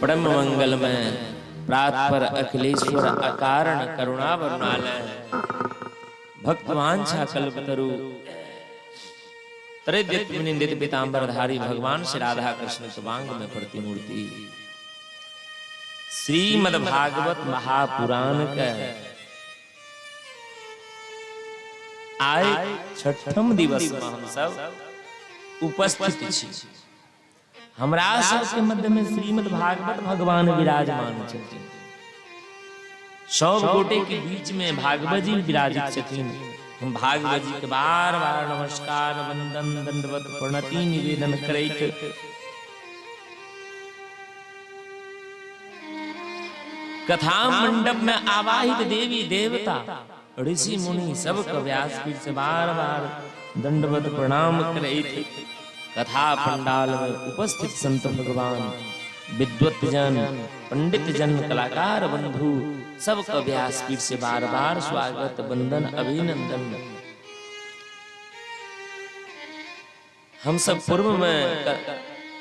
परम मंगलमय प्रातपर अखिलेश्वर अकारण करुणा वरुणालय भक्तवांछा कल्पतरु त्रैद्यत विनिंदित पीतांबरधारी भगवान श्री राधा कृष्ण तवांग में प्रतिमूर्ति श्रीमद् भागवत महापुराण का आय छठम दिवस में हम सब उपस्थित छी। हमरा सबके मध्य में श्रीमद् भागवत भगवान विराजमान छथिन। सब गोटे के बीच में भागवत जी विराजित छथिन। हम भागवत जी के बार बार नमस्कार वंदन दंडवत प्रणति निवेदन करैत कथा मंडप में आवाहित देवी देवता ऋषि मुनि सबको व्यासपीठ से बार बार दंडवत प्रणाम करैत कथा पंडाल में उपस्थित संत भगवान विद्वत जन पंडित जन कलाकार बंधु सबका व्यासपीठ से बार बार स्वागत वंदन अभिनंदन। हम सब पूर्व में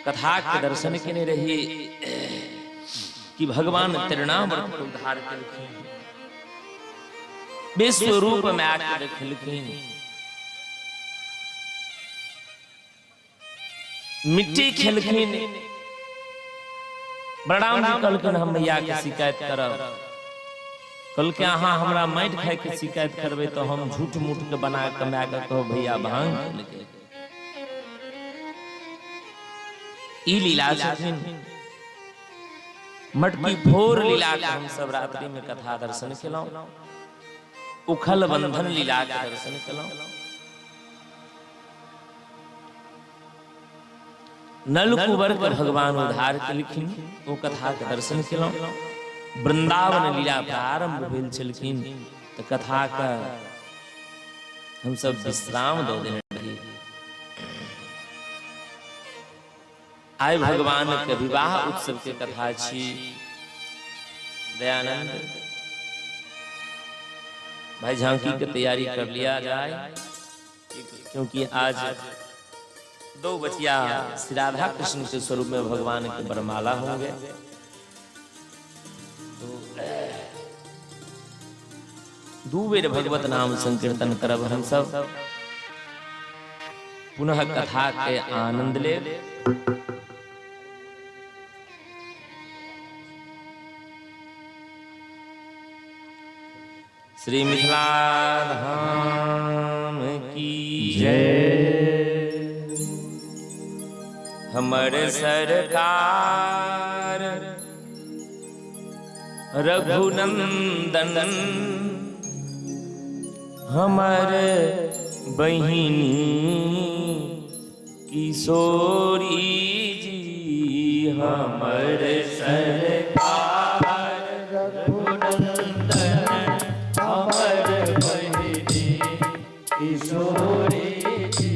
कथा के दर्शन के रही कि भगवान तिरुनामृत उद्धार करखिन, विश्व रूप में आकर रखलखिन, मिट्टी खेलखिन। बलराम जी कहलखिन हम मैया के शिकायत करब। कहलकै अहाँ हमरा माटि खाए के शिकायत करबै तो हम झूठ मूठ के बना के कमा के कहब भैया भांग खेलकै। ई लीला छथिन मटकी फोर लीला के हम सब रात्रि में कथा दर्शन केलौं। उखल बंधन लीला के दर्शन केलौं। नलकुबर के भगवान उद्धार केलखिन, ओ कथा के दर्शन केलौं। वृंदावन लीला प्रारंभ भेल छलखिन तो कथा का हम सब विश्राम दो देने रही। आय भगवान के विवाह उत्सव के कथा छी। दयानंद भाई झांकी की तैयारी कर लिया जाए क्योंकि आज दो बचिया श्री राधा कृष्ण के स्वरूप में भगवान के बरमाला होंगे। तो दो बेर भगवत नाम संकीर्तन करब हम सब। पुनः कथा के आनंद ले। श्री मिथिला धाम की जय। हमर सरकार रघुनंदन हमर बहिनी किशोरी जी। हमर सरकार रघुनंदन हमर बहिनी किशोरी जी।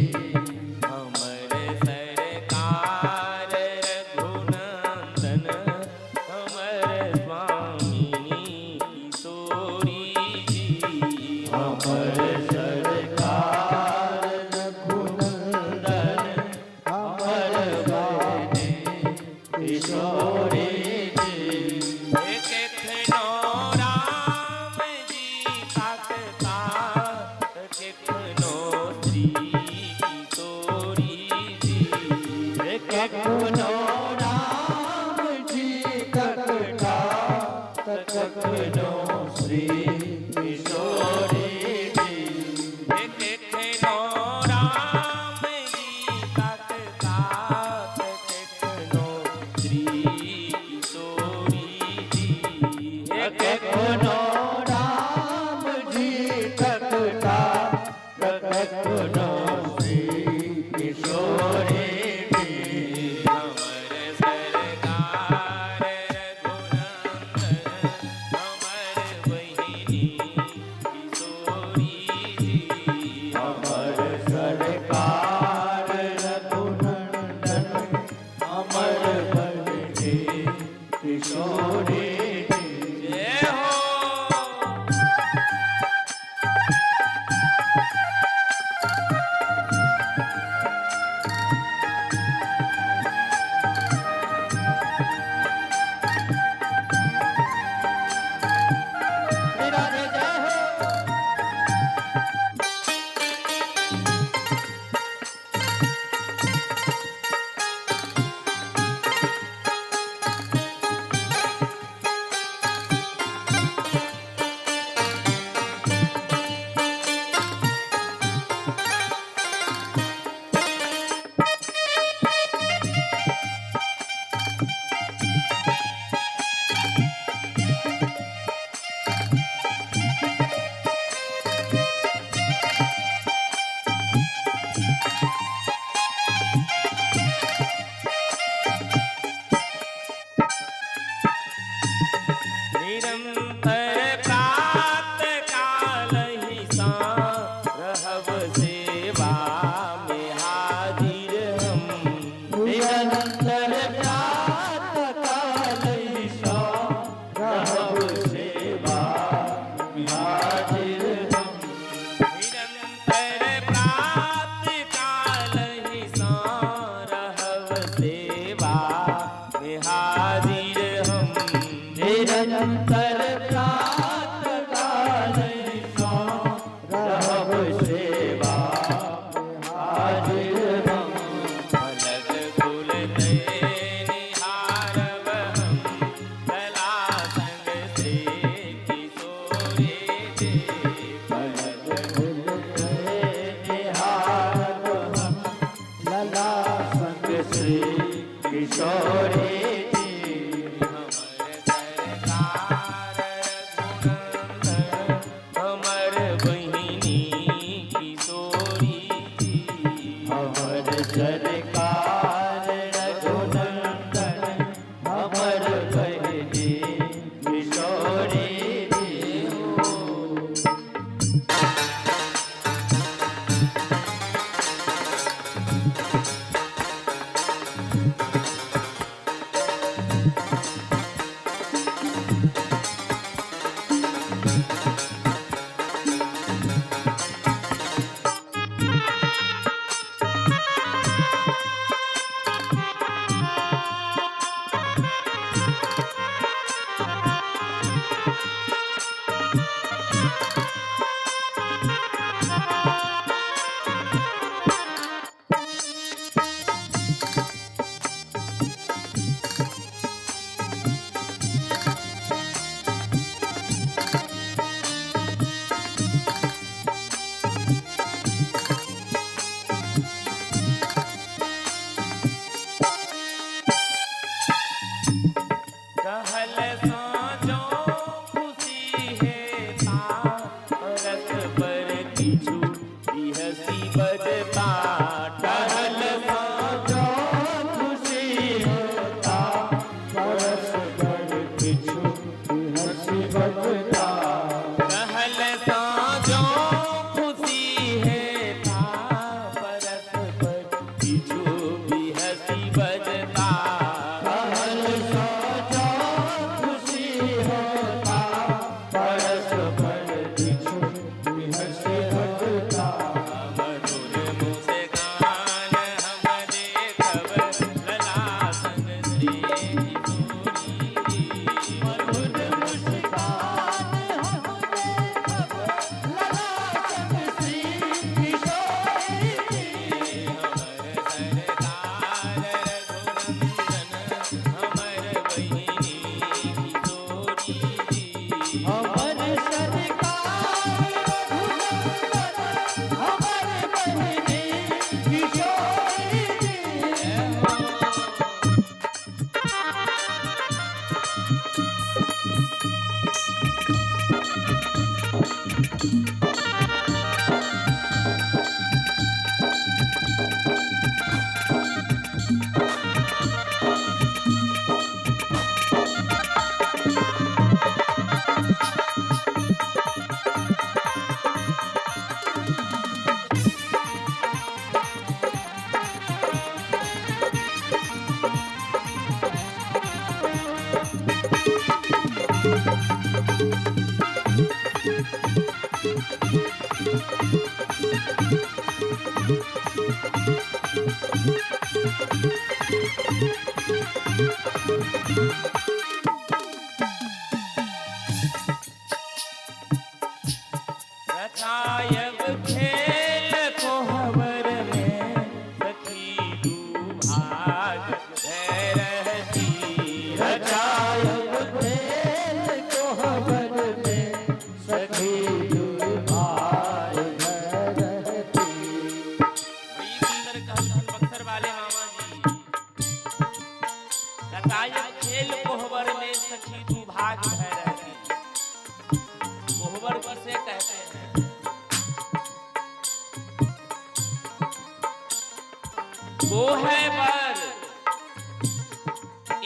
वो है बर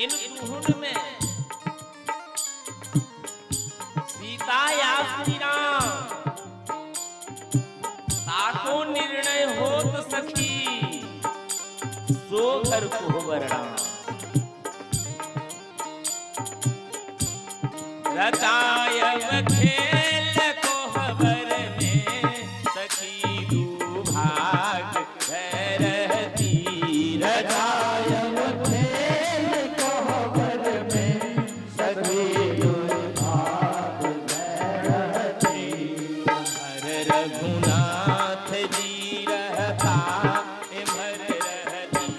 इन दुहुन में सीता या श्री राम ताको निर्णय होत सखी सो घर को वर्णा रचायब खेल को हबर में सखी दू भाग रहती रचायब खेल को हबर में सखी दू भाग रहती हर रघुनाथ जी रहता भर रहती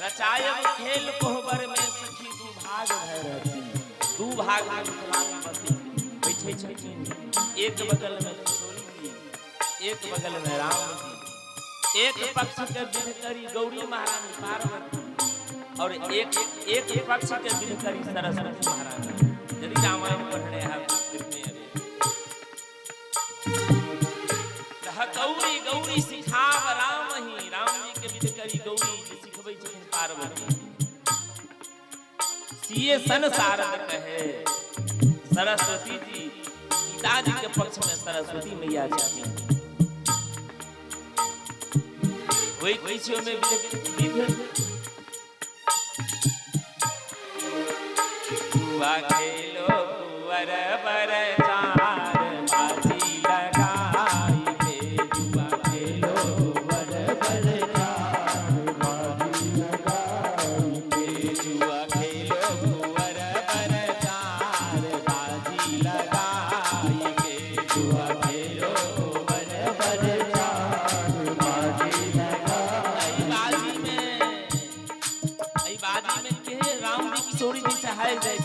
रचायब खेल कोहबर में सखी दू भाग भय रहती दू भाग में मिथिलानी बसी बैठे छथिन एक बगल में किशोरी जी एक बगल में राम जी एक पक्ष के विध करी गौरी महारानी पार्वती और एक पक्ष के विध करी सरस्वती महारानी यदि रामायण पढ़ने हैं गौरी गौरी सिखाव राम ही राम जी के विध करी गौरी सिखबै छथिन पार्वती सिए सन सारद कहे सरस्वती जी सीता जी के पक्ष में सरस्वती मैया छथिन वही पीछे में विध हुआ खेलो कुंवर बर चार बाजी लगाई के जुआ खेलो कुंवर बर चार बाजी लगाई के जुआ खेलो कुंवर बर चार बाजी लगाई के जुआ खेलो कुंवर बर चार बाजी लगाई बाजी में के राम जी किशोरी जी सहाय जाय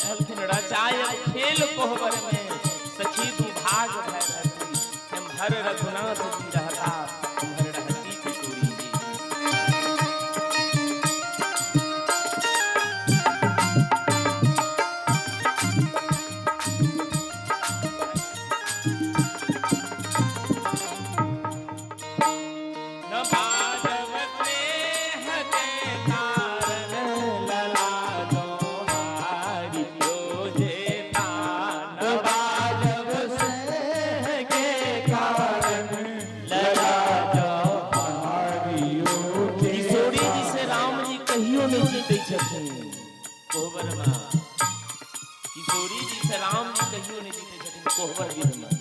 छथिन रचायब खेल कोहबर में सखी दू भाग भय रहती हम हर रघुनाथ जी रहता हर रहती किशोरी जी न बाजव स्नेह के कारण लला दो हारी जेता न बाजव स्नेह के कारण लला दो हारी किशोरी जी से राम जी कहियो नहीं जीते छथिन कोहबर में किशोरी जी से राम जी कहियो नहीं जीते छथिन कोहबर विध में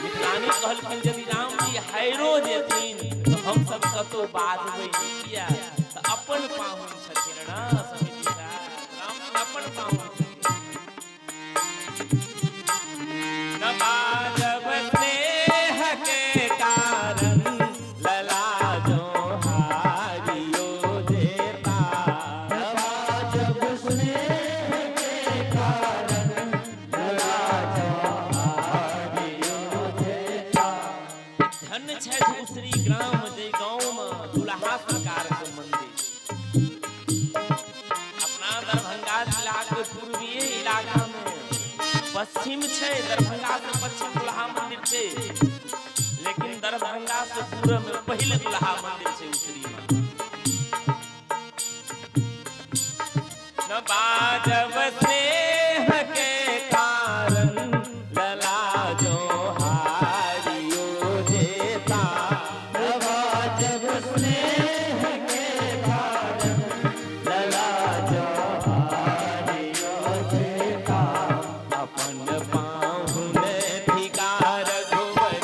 मिथिलानी कहलखिन यदि राम जी हैरो जेथिन तो हम सब कतो बाजबै किया तो अपन पाहुन छथिन ना समिति राम जी अपन पाहुन न बाजब स्नेह के कारण लला जो हारियो देता न बाजब स्नेह के कारण लला जो हारियो देता धन छै दूसरी ग्राम जय गांव में दुल्हा सरकार के मंदिर अपना दरभंगा जिला के पूर्वीय इलाका में पश्चिम छै दरभंगा से पश्चिम दुल्हा मंदिर छै लेकिन दरभंगा से पूर्व में पहले दुल्हा मंदिर से उतरी न बाजब स्नेह के कारण लला जो हारियो देता न बाजब स्नेह के कारण लला जो हारियो देता अपन पाहुन ठिकार घुवर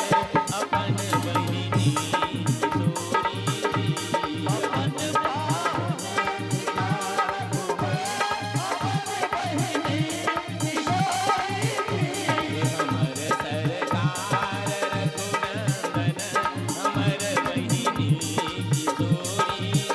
अपन बहिनी किशोरी अपन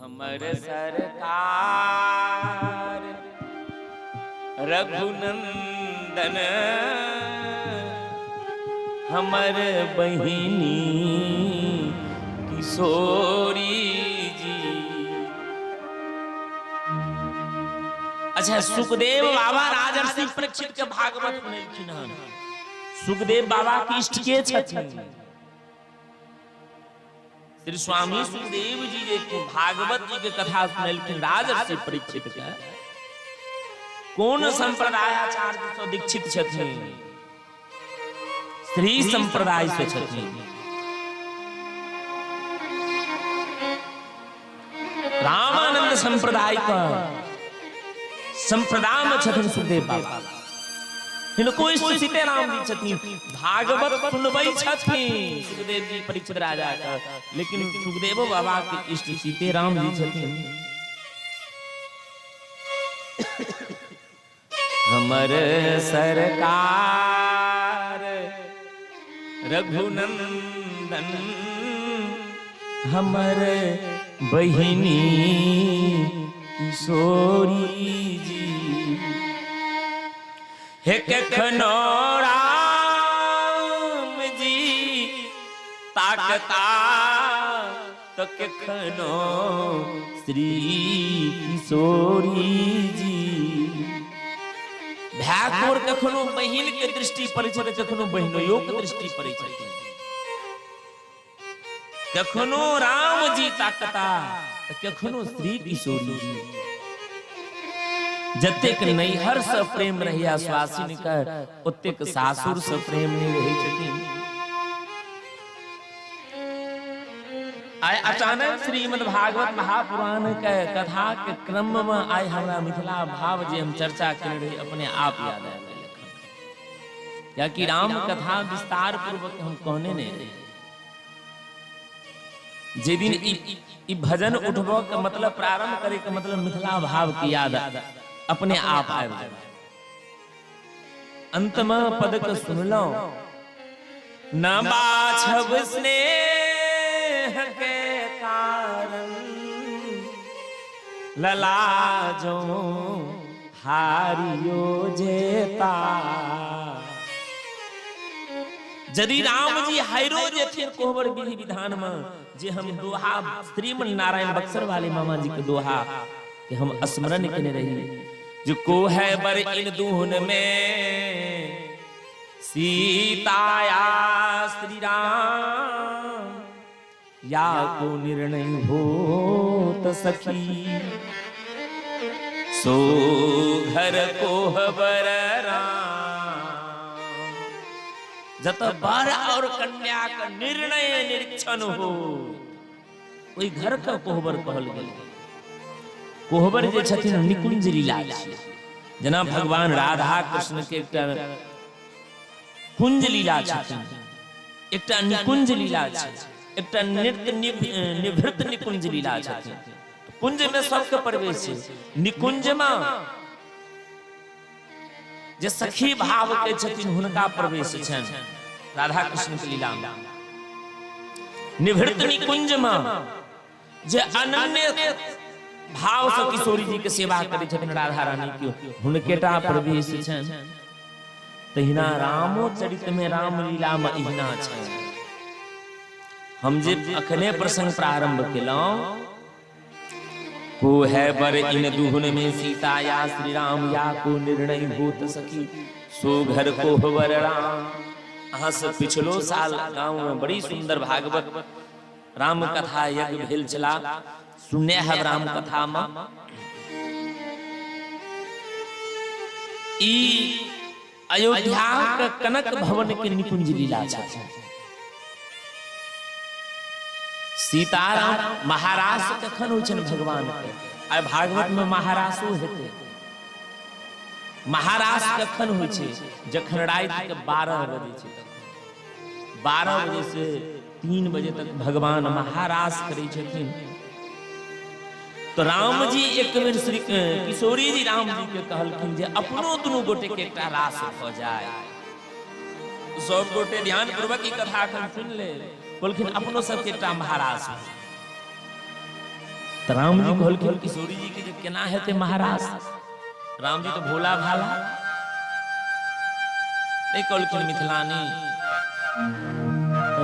हमर सरकार रघुनंदन हमर बहिनी किशोरी जी। अच्छा, सुखदेव बाबा राजर्षि परीक्षित के भागवत सुनेलखिन हन। सुखदेव बाबा के इष्ट के छथिन? श्री स्वामी सुखदेव जी जे भागवत जी के कथा सुनेलखिन राजर्षि परीक्षित के। कौन संप्रदायाचार्य से दीक्षित छथिन? श्री संप्रदाय से छथिन। रामानंद संप्रदाय का संप्रदाय में छथिन सुखदेव बाबा। इनको इष्ट सीताराम जी छथिन। भागवत सुनबै छथिन सुखदेव जी परीक्षित राजा का, लेकिन सुखदेव बाबा के इष्ट सीताराम जी छथिन। हमर सरकार रघुनंदन हमर बहिनी किशोरी जी। हे कखनो राम जी ताकता तो कखनो श्री किशोरी जी। भाकुर कखनो बहिन के दृष्टि पड़ै छै, कखनो बहिनों के दृष्टि पड़ै छै। कखनो राम जी ताकता तो कखनो श्री किशोरी जी। जतेक नैहर से प्रेम रहिया स्वासिन कर, ओतेक सासुर से प्रेम नहीं रही छथिन। आय अचानक श्रीमद् भागवत महापुराण के कथा के क्रम में आय हमरा मिथिला भाव जे हम चर्चा कर रहे अपने आप याद आ गए। या कि राम कथा विस्तार पूर्वक हम कहने नहीं रहे। जे दिन ई भजन उठबो के मतलब प्रारंभ करे के मतलब मिथिला भाव की याद अपने आप आबि जाए। अंत में पद के सुनलो न बाछब स्नेह के कारण लला जो हारियो जेता। यदि राम जी हारो जेथिन कोहबर विधि विधान में जे हम दोहा श्रीमन नारायण बक्सर वाले मामा जी के दोहा कि हम स्मरण केने रही जो को है बर इन दून में सीताया श्री राम या को निर्णय होत सखी, सो घर कोहबर राम। जत बर और कन्या का निर्णय निरीक्षण हो, ओई घर का कोहबर कहल गेल। कोहबर जे छथिन निकुंज लीला छै, जेना भगवान राधा कृष्ण के एकटा कुंज लीला छथिन, एकटा निकुंज लीला छै, एकटा नृत्य निवृत्त निकुंज लीला छथिन। कुंज में सबके प्रवेश छै, निकुंज में जे सखी भाव के छथिन हुनका प्रवेश छनि राधा कृष्ण के लीला में। निवृत्त निकुंज में जे अनन्य भाव से किशोरी जी के सेवा करै छथिन राधा रानी के, हुनकेटा प्रवेश छनि। तहिना रामो चरित में राम लीला में इहिना छनि। हम जे अखने प्रसंग प्रारंभ केलहुं, को है बर इन दुहुन में सीता या श्री राम या को निर्णय होत सखी, सो घर कोहबर राम। अहाँ से पिछलो साल गांव में बड़ी सुंदर भागवत राम कथा यज्ञ भेल छला, सुनने है राम कथा में। ई अयोध्या के कनक भवन के निकुंज लीला छै। सीताराम महारास कखन होइ छनि भगवान के, आ भागवत में महारासो हेतै। महारास कखन होइ छै, जखन राति के 12 बजे छै, 12 बजे से 3 बजे तक भगवान महारास करै छथिन। तो राम जी एक बेर श्री किशोरी जी राम जी के कहलखिन जे अपनो दुनू गोटे के एकटा रास भ जाय। सब गोटे ध्यान पूर्वक ई कथा अखन सुन ले, बोलखिन अपनो सबके एकटा महारास। तो राम जी कहलखिन किशोरी जी के जे केना हेतै महारास। राम जी तो भोला भाला नहीं कहलखिन मिथिलानी,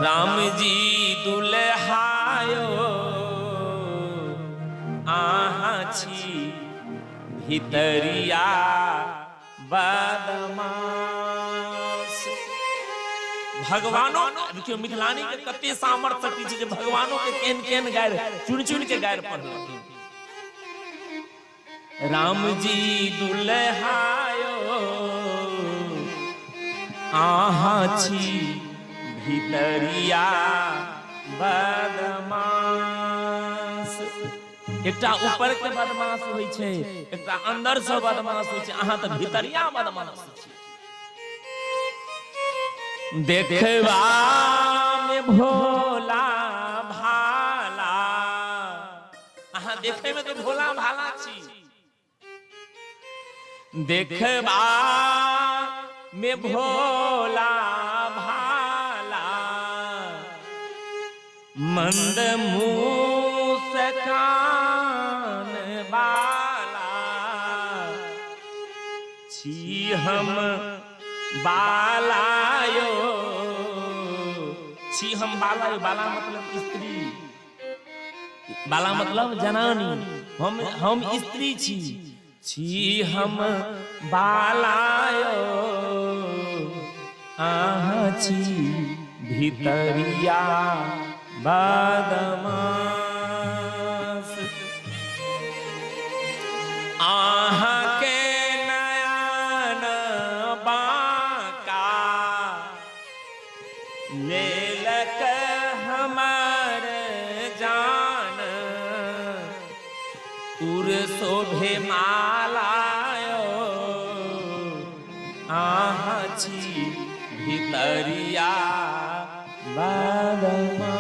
राम जी दुल्हायो आहा छी भितरिया बदमाश। भगवानो देखियो मिथिलानी के कते सामर्थ्य छै जे भगवानो के केन केन गायर चुन चुन के गायर पढ़लखिन। राम जी दुल्हायो आहा छी भितरिया बदमाश। एकटा ऊपर के बदमाश होइ छै, एकटा अंदर से बदमाश होइ छै। अहाँ त भितरिया बदमाश छी। देखवा में भोला भाला, अहाँ देखे में तो भोला भाला छी। देखवा में भोला भाला, मंद मुस्कान बाला छी हम बालायो। छी हम बालायो, बाला मतलब स्त्री, बाला मतलब जनानी। हम स्त्री छी हम बालायो आहा छी भितरिया बदमाश। आहा के नयन बाका लेलक हमर जान, उर शोभे मालायो आहा छी भितरिया बदमाश।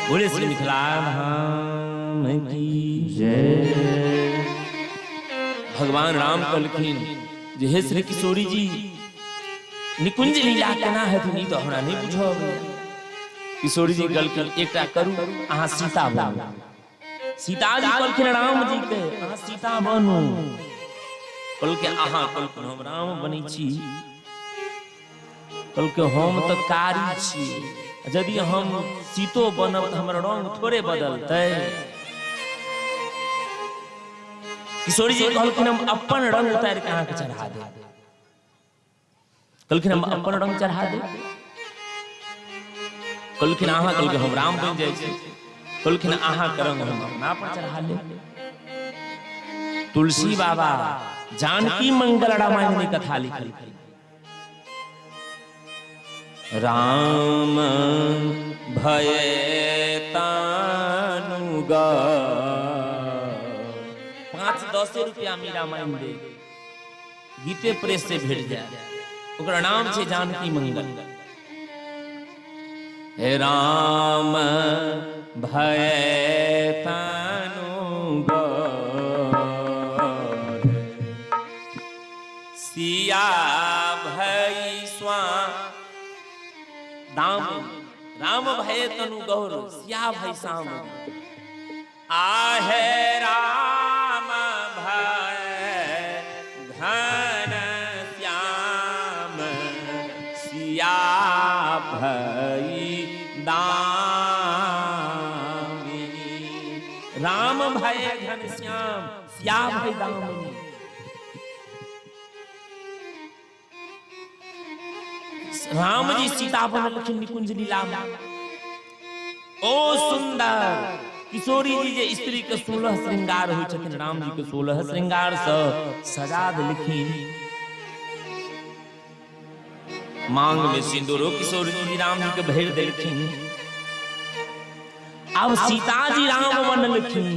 बोले श्री मिथिला धाम की जय। भगवान राम कहलखिन जे हे श्री किशोरी जी, निकुंज लीला केना हेतै तो हमरा नहीं बुझब। किशोरी जी कहलखिन एकटा करू, अहाँ सीता बनू। सीता जी कहलखिन राम जी के अहाँ सीता बनू। कहलकै अहाँ, कहलखिन हम राम बनै छी। कहलकै हम तो कारी छी, यदि हम सीतो बनब तो हमर रंग थोड़े बदलतै। किशोरी जी कहलखिन हम अपन रंग उतार के अहाँ के चढ़ा दे। कहलखिन हम अपन रंग चढ़ा दे। कहलखिन अहाँ, कहलखिन हम राम बन जाय छी। कहलखिन अहाँ के रंग हम अपना पर चढ़ा ले। तुलसी बाबा जानकी मंगल रामायण में कथा लिखल, राम भय तानुगा 5-10 रुपया में रामायण दे, गीते प्रेस से भेट जाए, ओकरा नाम छै जानकी मंगल। हे राम भय तानुगा सिया भई दाम, राम भय तनु गौर सिया भय साम। आहे राम भय घन श्याम सिया भय दामिनी। राम भय घन श्याम सिया भय दामिनी। राम जी सीता बनलखिन निकुंज लीला में। ओ सुंदर किशोरी जी जे स्त्री के 16 श्रृंगार होइ छथिन, राम जी के 16 श्रृंगार से सजा देलखिन। मांग में सिंदूरो किशोरी जी राम जी के भर देलखिन। अब सीता जी राम बनलखिन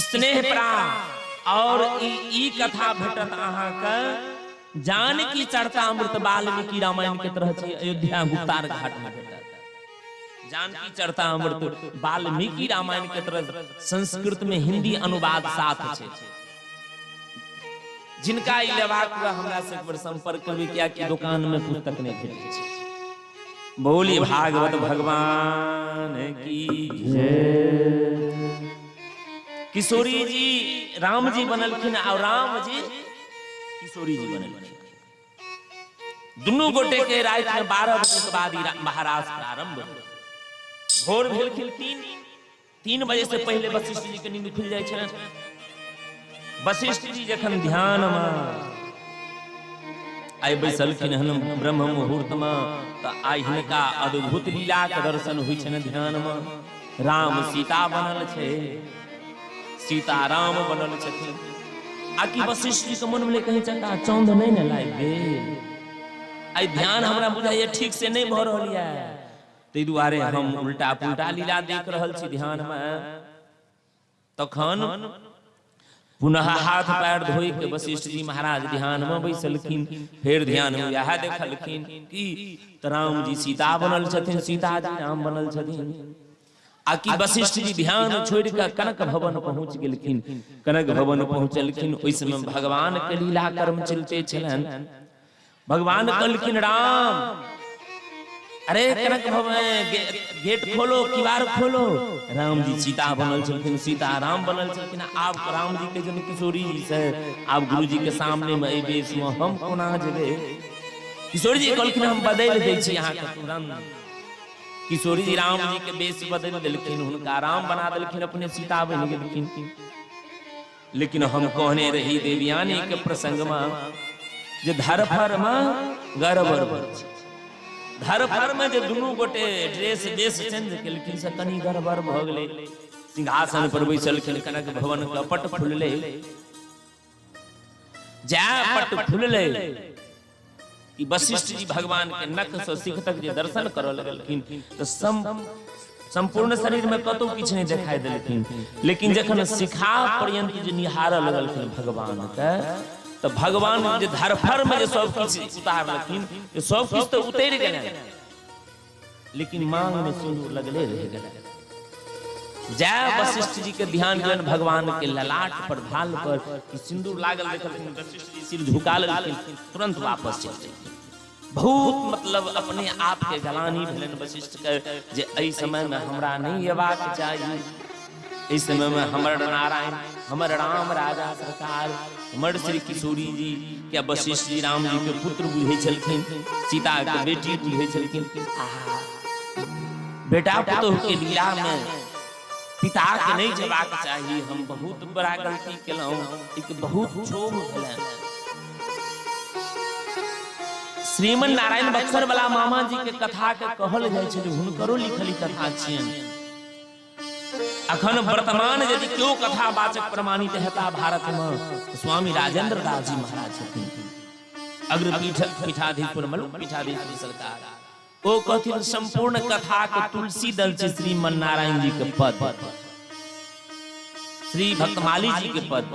स्नेह प्राण। और ई कथा भेटत अहाँ के जानकी चर्चा अमृत वाल्मीकि रामायण के तरह छै, अयोध्या गुप्तार घाट में भेटत। जानकी चर्चा अमृत वाल्मीकि रामायण के तरह संस्कृत में हिंदी अनुवाद साथ छै। जिनका ई लेबाक हुआ हमरा से एक बार संपर्क करबे, किया कि दुकान में पुस्तक नहीं भेटै छै। बोली भागवत भगवान की जय। किशोरी जी राम जी बनलखिन और राम जी किशोरी जी बनलखिन। दुनू गोटे के रात में 12 बजे के बाद महाराज प्रारंभ। भोर भेलखिन 3 बजे से पहले वशिष्ठ जी के नींद खुल जाय छन। वशिष्ठ जी जखन ध्यान में आइ बैसलखिन हन ब्रह्म मुहूर्त में, तो आइ हिनका अद्भुत लीला के दर्शन होइ छन। ध्यान में राम सीता बनल छै, सीता राम बनल छथिन। आकि वशिष्ठ जी के मन में कहीं चंदा चौंध नहीं न लाग गेल। आई ध्यान हमरा बुझाइए ठीक से नहीं भ रहल है, तै दुआरे हम उल्टा पुल्टा लीला देख रहल छी ध्यान में। तखन पुनः हाथ पैर धोइ के वशिष्ठ जी महाराज ध्यान में बैसलखिन। फिर ध्यान में यह देखलखिन कि राम जी सीता बनल छथिन, सीता जी राम बनल छथिन। आकि वशिष्ठ जी ध्यान छोड़ के कनक भवन पहुंच गेलखिन। कनक भवन पहुंचलखिन, ओइ समय भगवान के लीला कर्म चलते छलन। भगवान कहलखिन राम, अरे कनक भवन गेट खोलो, किवाड़ खोलो। राम जी सीता बनल छलखिन, सीता राम बनल छलखिन। आब राम जी के जन किशोरी जी से आब गुरु जी के सामने में एहि बेस में हम कोना जेबे। किशोरी जी कहलखिन हम बदल दै छी अहाँ के तुरंत। किशोरी जी राम जी के बेस बदल देलखिन, हुनका राम बना देलखिन, अपने सीता बन गेलखिन। लेकिन हम कहने रही देवयानी के प्रसंग में जे धरफर में गड़बड़ भ छै। धरफर में जे दुनू गोटे ड्रेस बेस चेंज केलखिन से कनी गड़बड़ भ गेलै। सिंहासन पर बैसलखिन, कनक भवन के पट खुलले। जय पट खुलले कि वशिष्ठ जी भगवान के नख से सिख तक जे दर्शन करऽ लगलखिन, तो संपूर्ण शरीर में कतौ किछ नहीं दिखाई देलखिन। लेकिन जखन शिखा पर्यंत जे निहारऽ लगलखिन भगवान के, तो भगवान जे धरफर में जे सब किछ उतारलखिन, सब किछ तो उतर गेलै, लेकिन मांग में सिंदूर लगले रह गेलै। जय वशिष्ठ जी के ध्यान गेलन भगवान के ललाट पर, भाल पर कि सिंदूर लागल देखलखिन। वशिष्ठ जी सिर झुका लेलखिन, तुरंत वापस चल गेलखिन। बहुत मतलब अपने आप के गलानी भेलन वशिष्ठ के जे एहि समय में हमरा नहीं अयबाक चाहिए। इस समय में हमर नारायण, हमर राम राजा सरकार, हमर श्री किशोरी जी के वशिष्ठ जी राम जी के पुत्र बुझे छलखिन, सीता के बेटी बुझे छलखिन। बेटा पुतोह के लीला में पिता के नहीं जबाक चाहिए, हम बहुत बड़ा गलती केलहुं, एक बहुत क्षोभ भेलनि। श्रीमन नारायण बक्सर वाला मामा जी के कथा के कहल जाइ छै, हुनकरो लिखली कथा छियनि। अखन वर्तमान यदि क्यों कथा वाचक प्रमाणित हेता भारत में स्वामी राजेंद्र दास जी महाराज छथिन, अग्रपीठ पीठाधीश्वर मलुक पीठाधीश्वर सरकार। ओ कथिन संपूर्ण कथा के तुलसी दल छै श्रीमन नारायण जी के पद, श्री भक्तमाली जी के पद।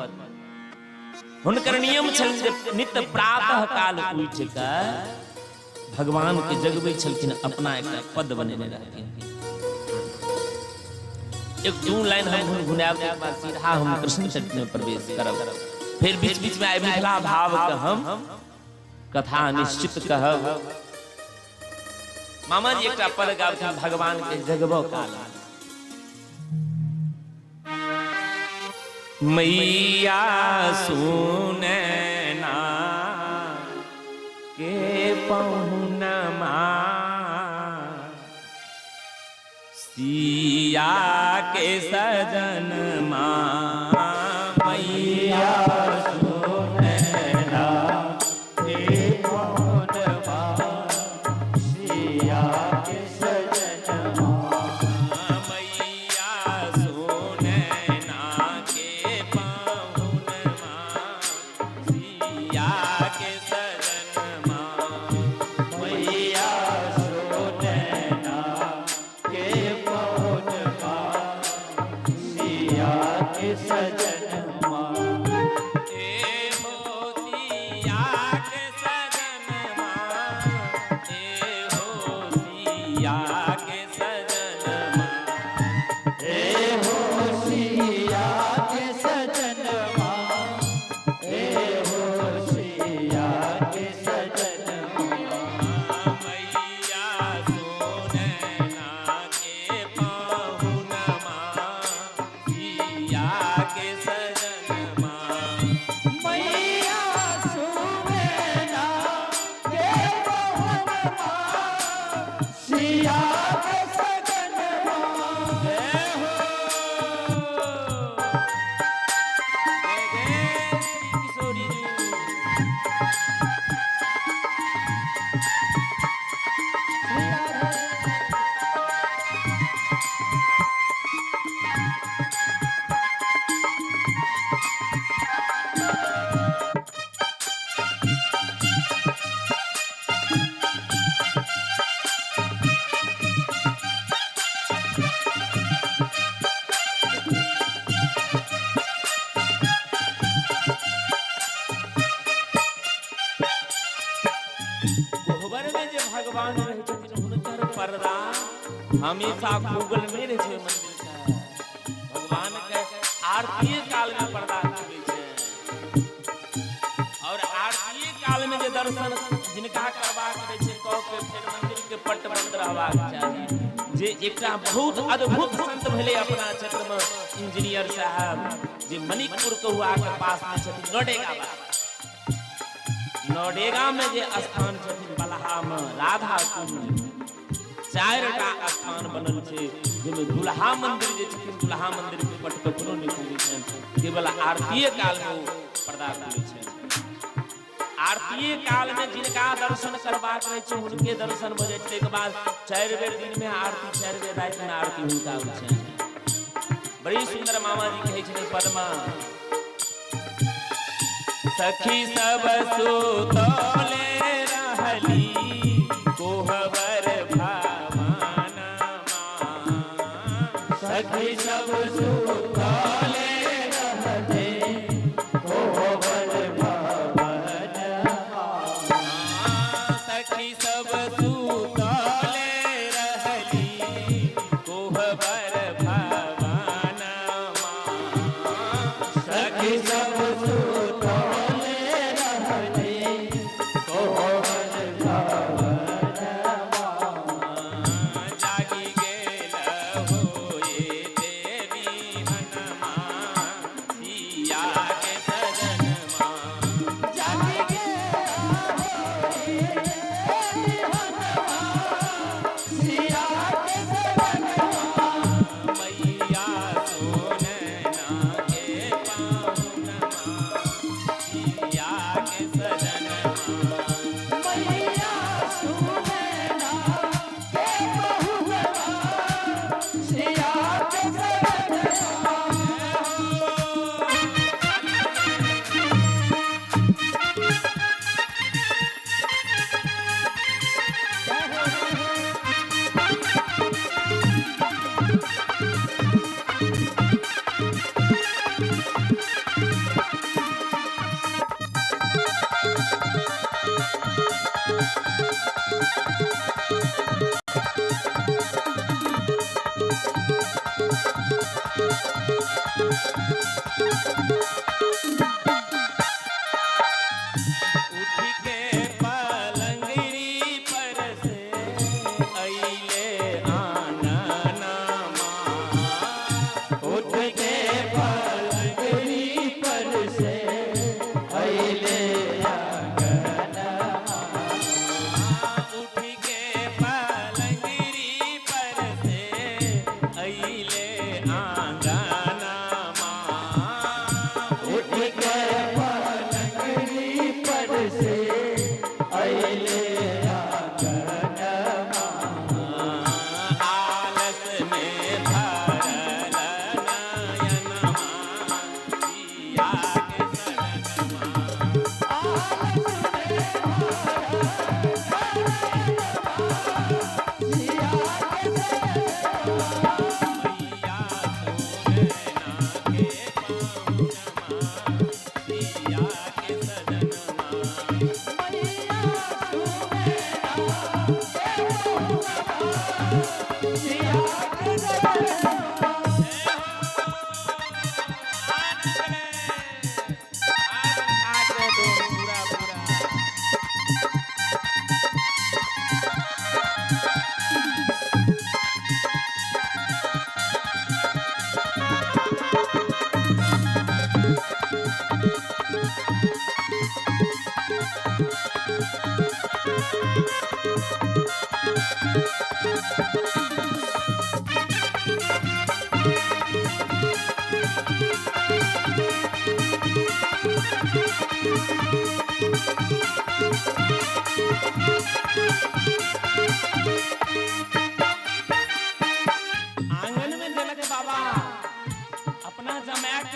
हुनकर नियम छल जे नित्य प्रातः काल उठ के भगवान के जगबै छलखिन, अपना एक पद बनेने रहथिन। एक दू लाइन हम गुनगुनाब के बाद सीधा हम कृष्ण चरित्र में प्रवेश करब, फिर बीच बीच में मिथिला भाव के हम कथा निश्चित कहब। मामा जी एकटा पद गाबथिन भगवान के जगबो काल। मैया सुने ना के पहुनमा सिया के सजन माँ, मैया सुने ना के पहुनमा सिया के सजन माँ, मैया सुने ना के पहुनमा सिया के सजन माँ, मैया सुने ना के पहुनमा सिया के सजन माँ। ए हो सिया के सजन माँ, ए हो सिया के सजन माँ, ए हो सिया के सजन माँ, ए हो सिया के सजन माँ, मैया सुने ना के पहुनमा सिया के सजन माँ, मैया सुने ना के पहुनमा सिया के सजन माँ। जय हो जय किशोरी जी। कोहबर में जे भगवान रहे छथिन हुनकर पर्दा हमेशा गूगल में रहे छै मंदिर के। भगवान के आरती काल में पर्दा खुले छै, और आरती काल में जे दर्शन जिनका करबाक रहे छै कह के फेर मंदिर के पट बंद रहबाक चाही। जे एकटा बहुत अद्भुत संत भेले अपना क्षेत्र में इंजीनियर साहब, जे मणिपुर कहुआ के पास में छथिन नोडेगा बाबा। नोडेगा में जे स्थान छथिन बलहा में राधा कुंज, 4टा स्थान बनल छै, जेमे दुल्हा मंदिर जे छथिन दुल्हा मंदिर के पट कखनो नहीं खुलै छै, केवल आरती काल में पर्दा खुलै छै। आरती काल में जिनका दर्शन करबाक रहे छै हुनके दर्शन भ जाइ छै। के बाद 4 बेर दिन में आरती, 4 बेर रात में आरती हुनका होइ छै। बड़ी सुंदर मामा जी कहै छथिन पद्मा, सखी सब सुतोले रहली कोहबर भवन माँ, सखी सब सुतोले रहली कोहबर भवन माँ, सखी सब सुतोले रहली कोहबर भवन माँ, सखी सब सुतोले रहली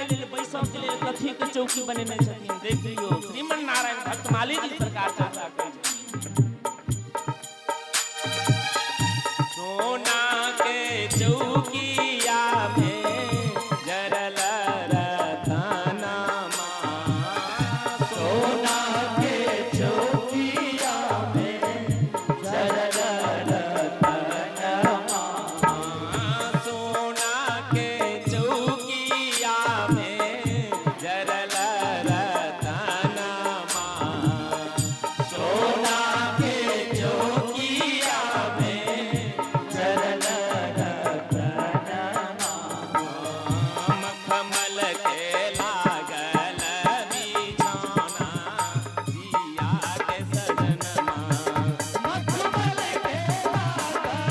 कथी के चौकी बनेने छथिन देख लियो श्रीमन नारायण भक्तमाली जी सरकार चर्चा करै छथिन सोना के चौकिया में जरल रतनमा सोना के चौकिया में जरल रतनमा सोना के चौकिया में जरल रतनमा सोना के चौकिया में जरल रतनमा मखमल के लागल बिछौना जिया के सजनमा मखमल के लागल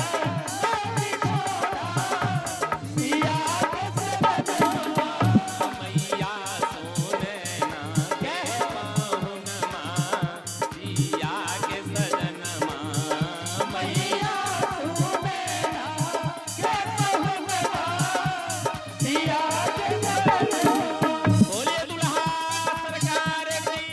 बिछौना जिया के सजनमा मैया सोने ना के पाहुनमा जिया के सजनमा मैया सोने ना के पाहुनमा जिया के सजनमा बोलिए दुल्हा सरकार की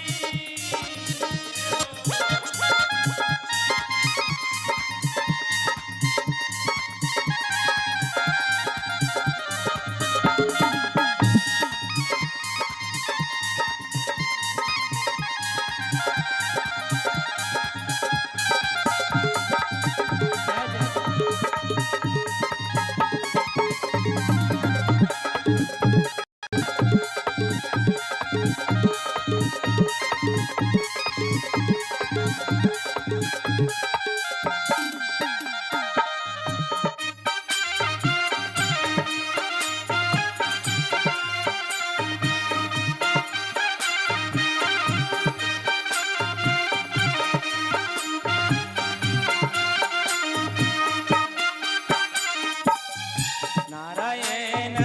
नारायण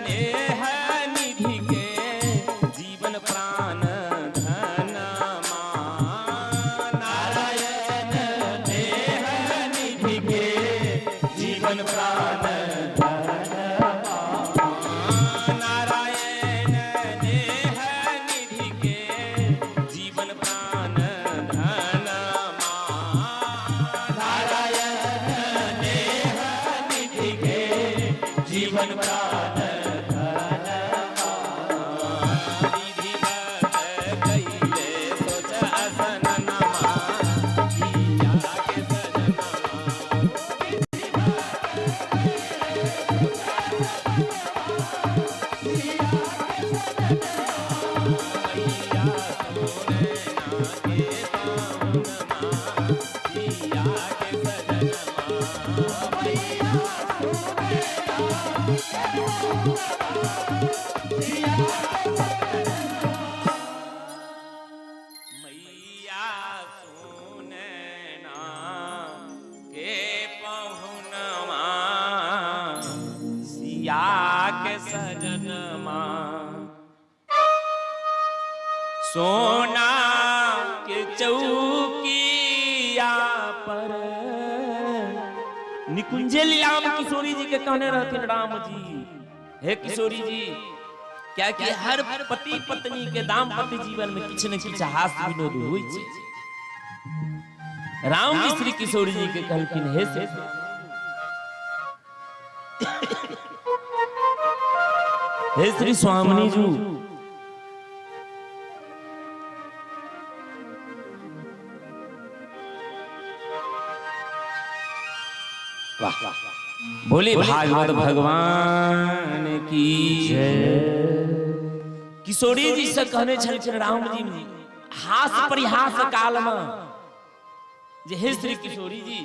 नेह निधि के जीवन प्राण धनमा नारायण नेह निधि के जीवन प्राण धनमा नारायण नेह निधि के जीवन प्राण धनमा नारायण नेह निधि के जीवन प्राण धनमा विधिवत कइले सोच असनमा जिया के सजनमा मैया सोने ना के पाहुनमा जिया के सजनमा मैया सोने मैया सुनैना के पहुनमा सिया के सजनमा सोना के चौकिया पर निकुंजे लीलाम किशोरी जी के कहने रहथिन राम जी हे किशोरी जी क्या कि हर पति पत्नी के दाम्पत्य जीवन में किछ न किछ हास्य विनोद होइ छै राम जी श्री किशोरी जी के कहलखिन हे से हे श्री स्वामिनी जी बोले भागवत भगवान की जय। किशोरी जी से कहने छलखिन राम जी हास परिहास काल में जे हे श्री किशोरी जी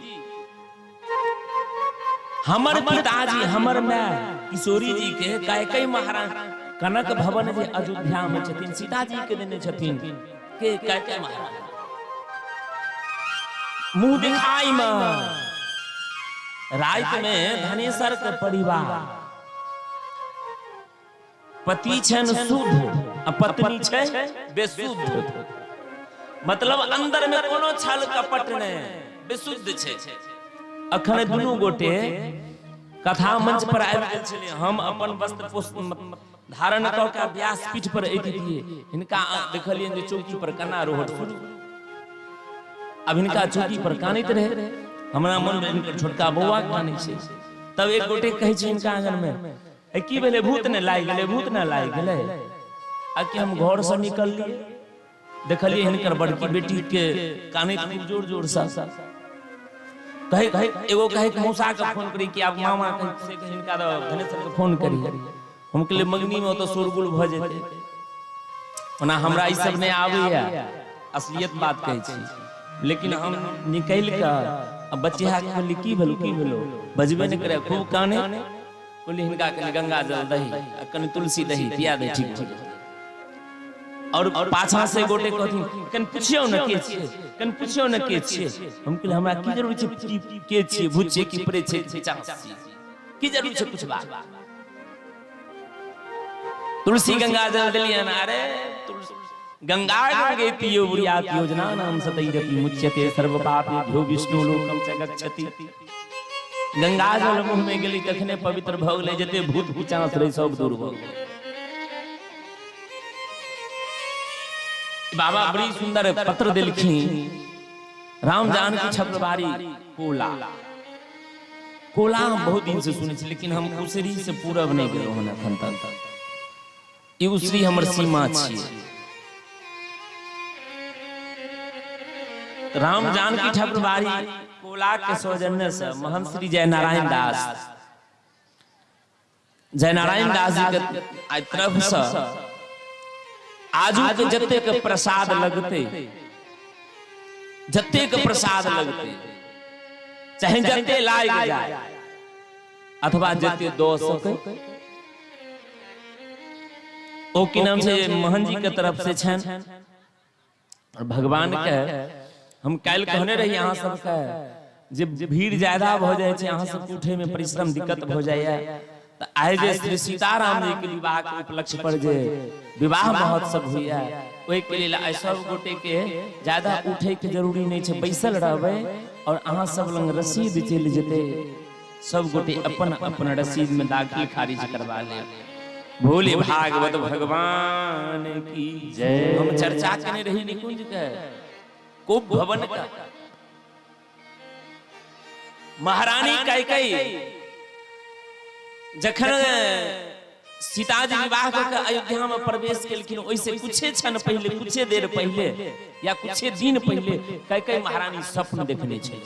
हमर पिताजी हमर माय किशोरी जी के कैकेयी महाराज कनक भवन जे अयोध्या में छथिन सीता जी के देने छथिन के कैकेयी महाराज मुंह दिखाई में रात में धनेश्वर के परिवार पति छन शुद्ध आ पत्नी छै बेशुद्ध, मतलब अंदर में कोनो छल कपट नहीं, बेशुद्ध छै। अखन दुनू गोटे कथा मंच पर आबि गेल छलै। हम अपन वस्त्र धारण कऽ के व्यास पीठ पर अतिथिए हिनका देखलियनि जे चौकी पर कना रोहट शुरू। अब हिनका चौकी पर कानैत रहे, हमरा मन में हिनकर छोटका बौआ कानै छै। तब एक गोटे कहै छै हिनका आंगन में की भेलै, भूत ने लागि गेलै, भूत ने लागि गेलै। आ कि हम घर से निकललिए देखलिए हिनकर बड़की बेटी के कानैत खूब जोर जोर से। एगो कहे मौसा के फोन करी कि आप मामा से हिनका धनेश्वर के फोन करी। हम कहलिए मगनी में तो शोरगुल भ जेतै, ओना हमरा ई सब नहीं आबैया, असलियत बात कहै छी। लेकिन हम निकल के बच्चा के कहली की भेलो बजबे नहीं करे, खूब काने। कहली हिनका कनि गंगा जल दही कनि तुलसी दही पिया दे, ठीक ठीक। और पाछा से गोटे कहथिन कन पूछियो न के छियै, कन पूछियो न के छियै। हम कहले हमरा की जरूरी छै के छियै, भूत छै कि प्रेत छै कि चास छै, की जरूरी छै पूछबा। तुलसी गंगा जल देलियन। अरे गंगा गंगेति बुरियात योजना नाम सतैरपि मुच्यते सर्व पापेभ्यो विष्णु लोकम च गच्छति। गंगा जल मुंह में गेली कखने पवित्र भ गेलै, जते भूत पिचास रही सब दूर भ गेलै। बाबा बड़ी सुंदर पत्र दिलखिन, राम जानकी छत्रबारी कोला। कोला हम बहुत दिन से सुने, लेकिन हम उसरी से पूरब नहीं गेलो हन अखन तक। ई उसरी हमर सीमा छियै। राम जानकी छत्रबारी कोला के सौजन्य से महंत श्री जयनारायण दास जी के तरफ से आजू के जते के प्रसाद लगते, जते के प्रसाद लगते, चाहे जते लाग जाए अथवा जते दो सके, ओ की नाम से मोहन जी के तरफ से छन। और भगवान के हम काल कहने रही अहाँ सबके, जब भीड़ ज्यादा भ जाए छै अहाँ सबके उठे में परिश्रम दिक्कत भ जाए, तो आइ जे श्री सीताराम जी के विवाह के उपलक्ष्य पर जे विवाह महोत्सव हुआ, ओहि के लिए सब गोटे के ज्यादा उठे के जरूरी नहीं छै, बैसल रहबे और अहाँ सब लंग रसीद चल जेते, सब गोटे अपन अपन रसीद में दाखिल खारिज करवा ले। भोले भागवत भगवान की जय। हम चर्चा करने रही निकुंज के कोप भवन का। महारानी कैकेयी जखन सीता जी विवाह करके अयोध्या में प्रवेश केलखिन, ओइसे कुछे क्षण पहले, कुछे देर पहले या कुछे दिन पहले कैकेयी महारानी स्वप्न देखने छै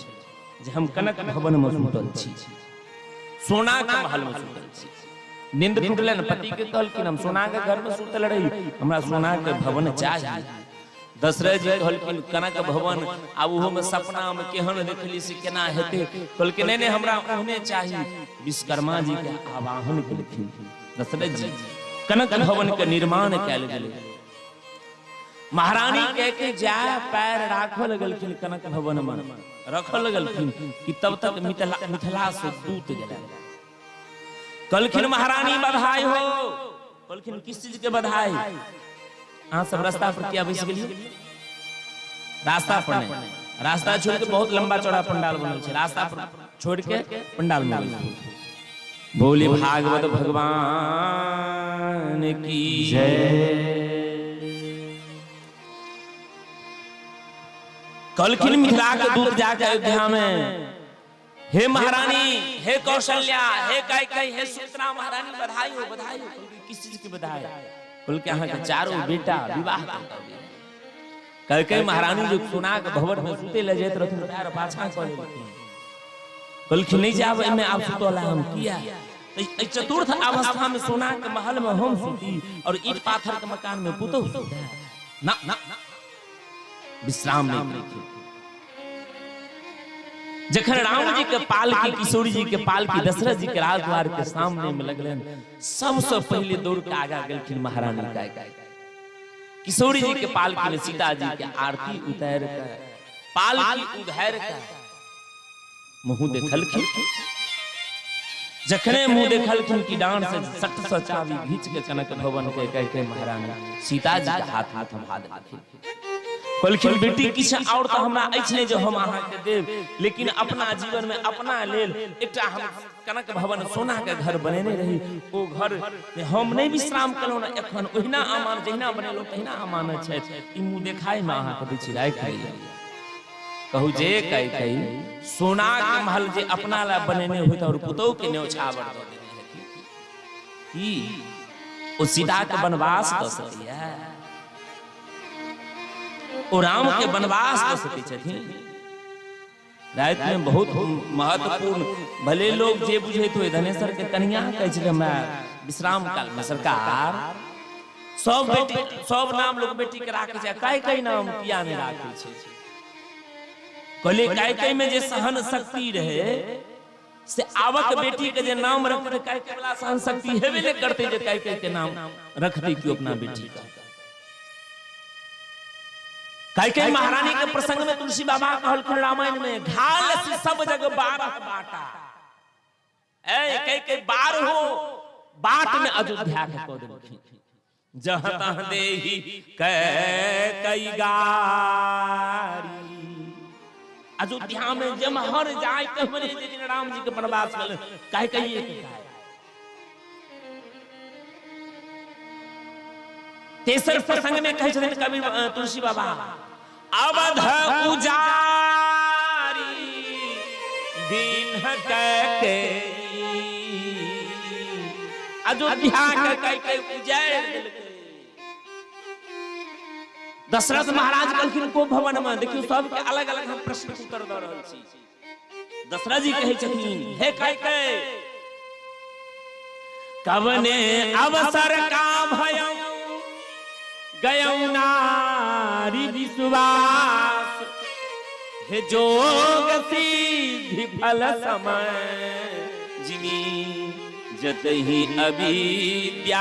जे हम कनक भवन में सुतल छी, सोना के महल में सुतल छी। नींद टूटलन, पति के कहलखिन हम सोना के घर में सुतल रही, हमरा सोना के भवन चाहिए। दशरथ जी कहलखिन कनक भवन, आब ओहो में सपना में केहन देखली से केना हेते, कहलखिन नहीं हमरा ओहने चाहिए। विश्वकर्मा जी के आवाहन केलखिन दशरथ जी, कनक भवन के निर्माण कैल गेलै। महारानी कह के जाय पैर राखो लगलखिन कनक भवन में, रखो लगलखिन कि तब तक मिथिला से दूत गेलै। कहलखिन महारानी बधाई हो। कहलखिन किस चीज के बधाई, अहाँ सब रास्ता पर किया बैस गेलिए? रास्ता पर नहीं, रास्ता छोड़ के बहुत लंबा चौड़ा पंडाल बनल छै, रास्ता पर छोड़ के पंडाल में बैस। बोले भागवत भगवान की जय। कहलखिन मिथिला के दूत जाके अयोध्या में, हे महारानी, हे कौशल्या, हे कैकेयी, हे सुमित्रा महारानी बधाई हो, बधाई हो। किस चीज की बधाई? बोल के अहाँ के चारों बेटा विवाह करके। कैकेयी महारानी जो सोना के भवन में सुते ले जात रहथिन, पैर पाछा क लेलखिन। कहलखिन नहीं जाब एमे, आप सुतला हम किया? तो चतुर्थ अवस्था में सोना के महल में हम सुती और ईंट पाथर के मकान में पुतौ सुते? ना ना, विश्राम नहीं करी। जखन राम जी के पालकी, किशोरी जी के पालकी दशरथ जी के राजद्वार के सामने में लगलन, सबसे पहले दौड़ के आगा गेलखिन महारानी कैकेयी। किशोरी जी के पालकी में सीता जी के आरती उतार के, पालकी उघार के मुँह देखलखिन, जखने मुँह देखलखिन कि डांड से सट स चाबी घींच के कनक भवन के कह महारानी सीता जी के हाथ में थमा देलखिन। कहलखिन बेटी किछ और तो हमरा अछि नहीं जो हम अहाँ के देव, लेकिन अपना जीवन में अपना लेल एकटा हम कनक भवन सोना के घर बनेने रही, ओ घर में हम नहीं विश्राम कलौ ना, एखन ओहिना अमान जहिना बनेलो तहिना अमान छै, ई मुँह देखाय में अहाँ के दै छी राखि लिअ। कहू जे कई सोना के महल जे अपना ला बनेने होत और पुतौ के न्योछावर दऽ देने हेती, ई ओ सीता के वनवास दऽ सकैया, ओ राम के वनवास दऽ सकै छथिन। रात में बहुत महत्वपूर्ण, भले लोग जे बुझे तो धनेश्वर के कन्या कहै छै मैं विश्राम काल में सरकार सब बेटी सब नाम लोग बेटी के राखे छै, कई नाम किया नहीं राखे छै? कहले कई में जे सहन शक्ति रहे से आवक बेटी के जे नाम रखते कई वाला सहन शक्ति हेबे नहीं करते जे कई के नाम रखते क्यों अपना बेटी का। कई महारानी के प्रसंग में तुलसी बाबा कहलखिन रामायण में घाल से सब जग 12 बाटा, कई 12 बाट में अयोध्या के कह देलखिन, जहाँ तहाँ देही कई गारी। अयोध्या में जमहर जाय कहमरे जे दिन राम जी के वनवास भेल कहिए तेसर प्रसंग में कहे छथिन कवि तुलसी बाबा अवध उजारी दिन के अयोध्या के उजाड़ देलकै। दशरथ महाराज कहलखिन को भवन में देखियो सबके अलग अलग हम प्रश्न उत्तर दऽ रहल छी। दशरथ जी कहै छथिन हे कैके कवने अवसर का भयो गयौ नारी विश्वास, हे जोग सिद्धि फल समय जिमी जतहि अविद्यानाश।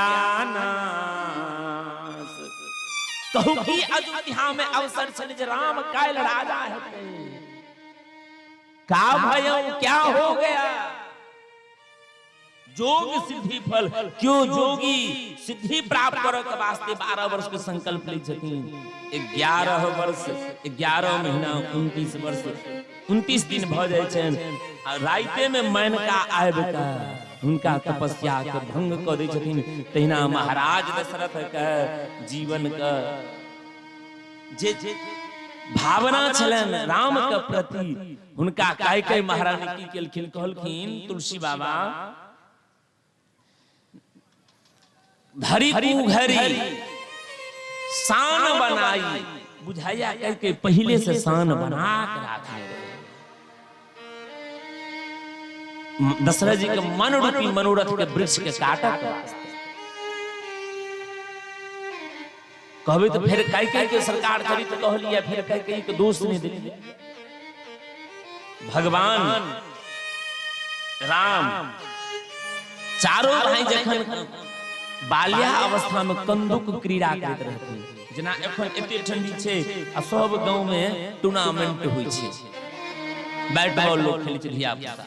कहू कि अयोध्या में अवसर छल जे राम काल राजा हेतै, का भयो क्या हो गया? जोग सिद्धि फल, क्यों जोगी सिद्धि प्राप्त करे के वास्ते 12 वर्ष के संकल्प ले छथिन। 11 वर्ष 11 महीना 29 वर्ष 29 दिन भ जाय छन, आ राइते में मैनका आबि के हुनका तपस्या के भंग क दै छथिन। तहिना महाराज दशरथ के जीवन के जे भावना छलन राम के प्रति, हुनका कई महारानी की केलखिन, कहलखिन तुलसी बाबा धरी घरी शान बनाई, बुझाइया कह पहले से शान बना के रखने रहे। दशरथ जी के मन रूपी मनोरथ के वृक्ष के काटत कहबे तो फिर कई के सरकार चरित कहलिए, फिर कई के दोष नहीं दिली। भगवान राम चारों भाई जखन बाल्या अवस्था में कंदुक क्रीड़ा करैत रहथिन, जेना एखन एते ठंडी छै आ सब गांव में टूर्नामेंट होई छै, बैट बॉल लोग खेलै छै धिया पुता,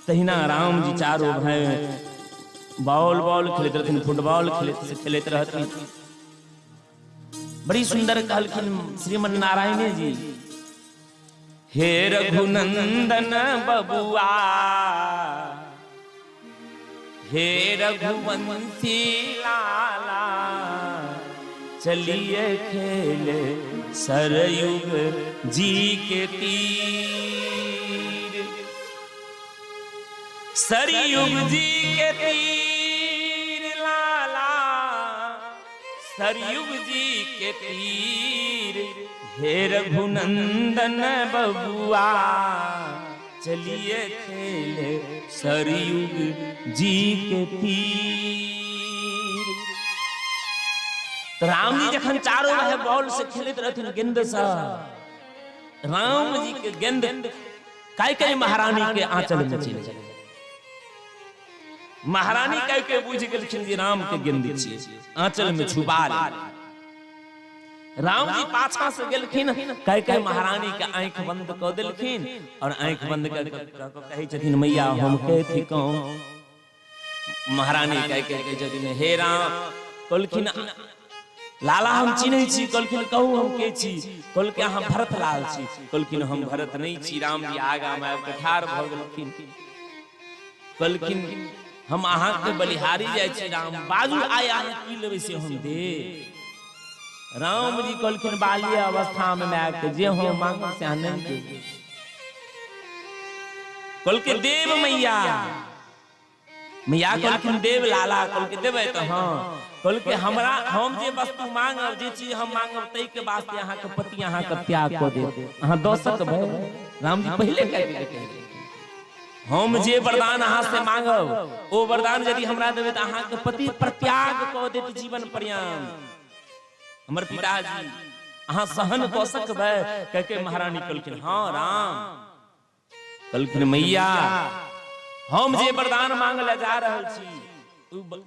तहिना राम जी चारों भाई बॉल खेलैत रहथिन, फुटबॉल खेलैत रहथिन। बड़ी सुंदर कहलखिन श्रीमन नारायण जी, हे रघुनंदन बबुआ हे रघुवंशी लाला, चलिए खेले सरयुग जी के तीर, सरयुग जी के तीर लाला, सरयुग जी के तीर, हे रघुनंदन बबुआ चलिए खेले सरयुग जी के तीर। तो राम जी जखन चारों भाई बॉल से खेलते रहथिन गेंद से, राम जी के गेंद कई महारानी के आंचल में चल जाए। महारानी कई बुझ गेलखिन जे राम के गेंद छियै, आंचल में छुपा ले। राम जी पाछा से गेलखिन, कह के महारानी के आंख बंद क देलखिन और आंख बंद कर कहे छथिन मैया हम के थी कहूं। महारानी कह के कहे छथिन हे राम, कहलखिन लाला हम चिन्है छी, कहलखिन कहू हम के छी, कहलखिन अहाँ भरत लाल छी, कहलखिन हम भरत नहीं छी। राम जी आगा में आबि ठाढ़ भ गेलखिन, कहलखिन हम अहाँ के बलिहारी जाय छी राम, बाजू आय अहाँ की लेबै से हम दे। राम जी कहलखिन बाल्य अवस्था में मैं के जे हो मांगो से नहीं दे। कहलखिन देव मैया, मैया कहलखिन देव लाला, कहलखिन देबै त हां, कहलखिन हमरा हम जे वस्तु मांगब जे चीज हम मांगब तै के वास्ते अहाँ के पति अहाँ के त्याग क देब, अहाँ दऽ सकबै। राम जी पहले कह के हम जे वरदान अहाँ से मांगब ओ वरदान यदि हमरा देबै त अहाँ के पति प्रत्याग क देत जीवन पर्यंत। हमर पिताजी अहाँ सहन क सकबै, कह के महारानी कहलखिन हां राम। कहलखिन मैया हम जे वरदान मांगले जा रहल छी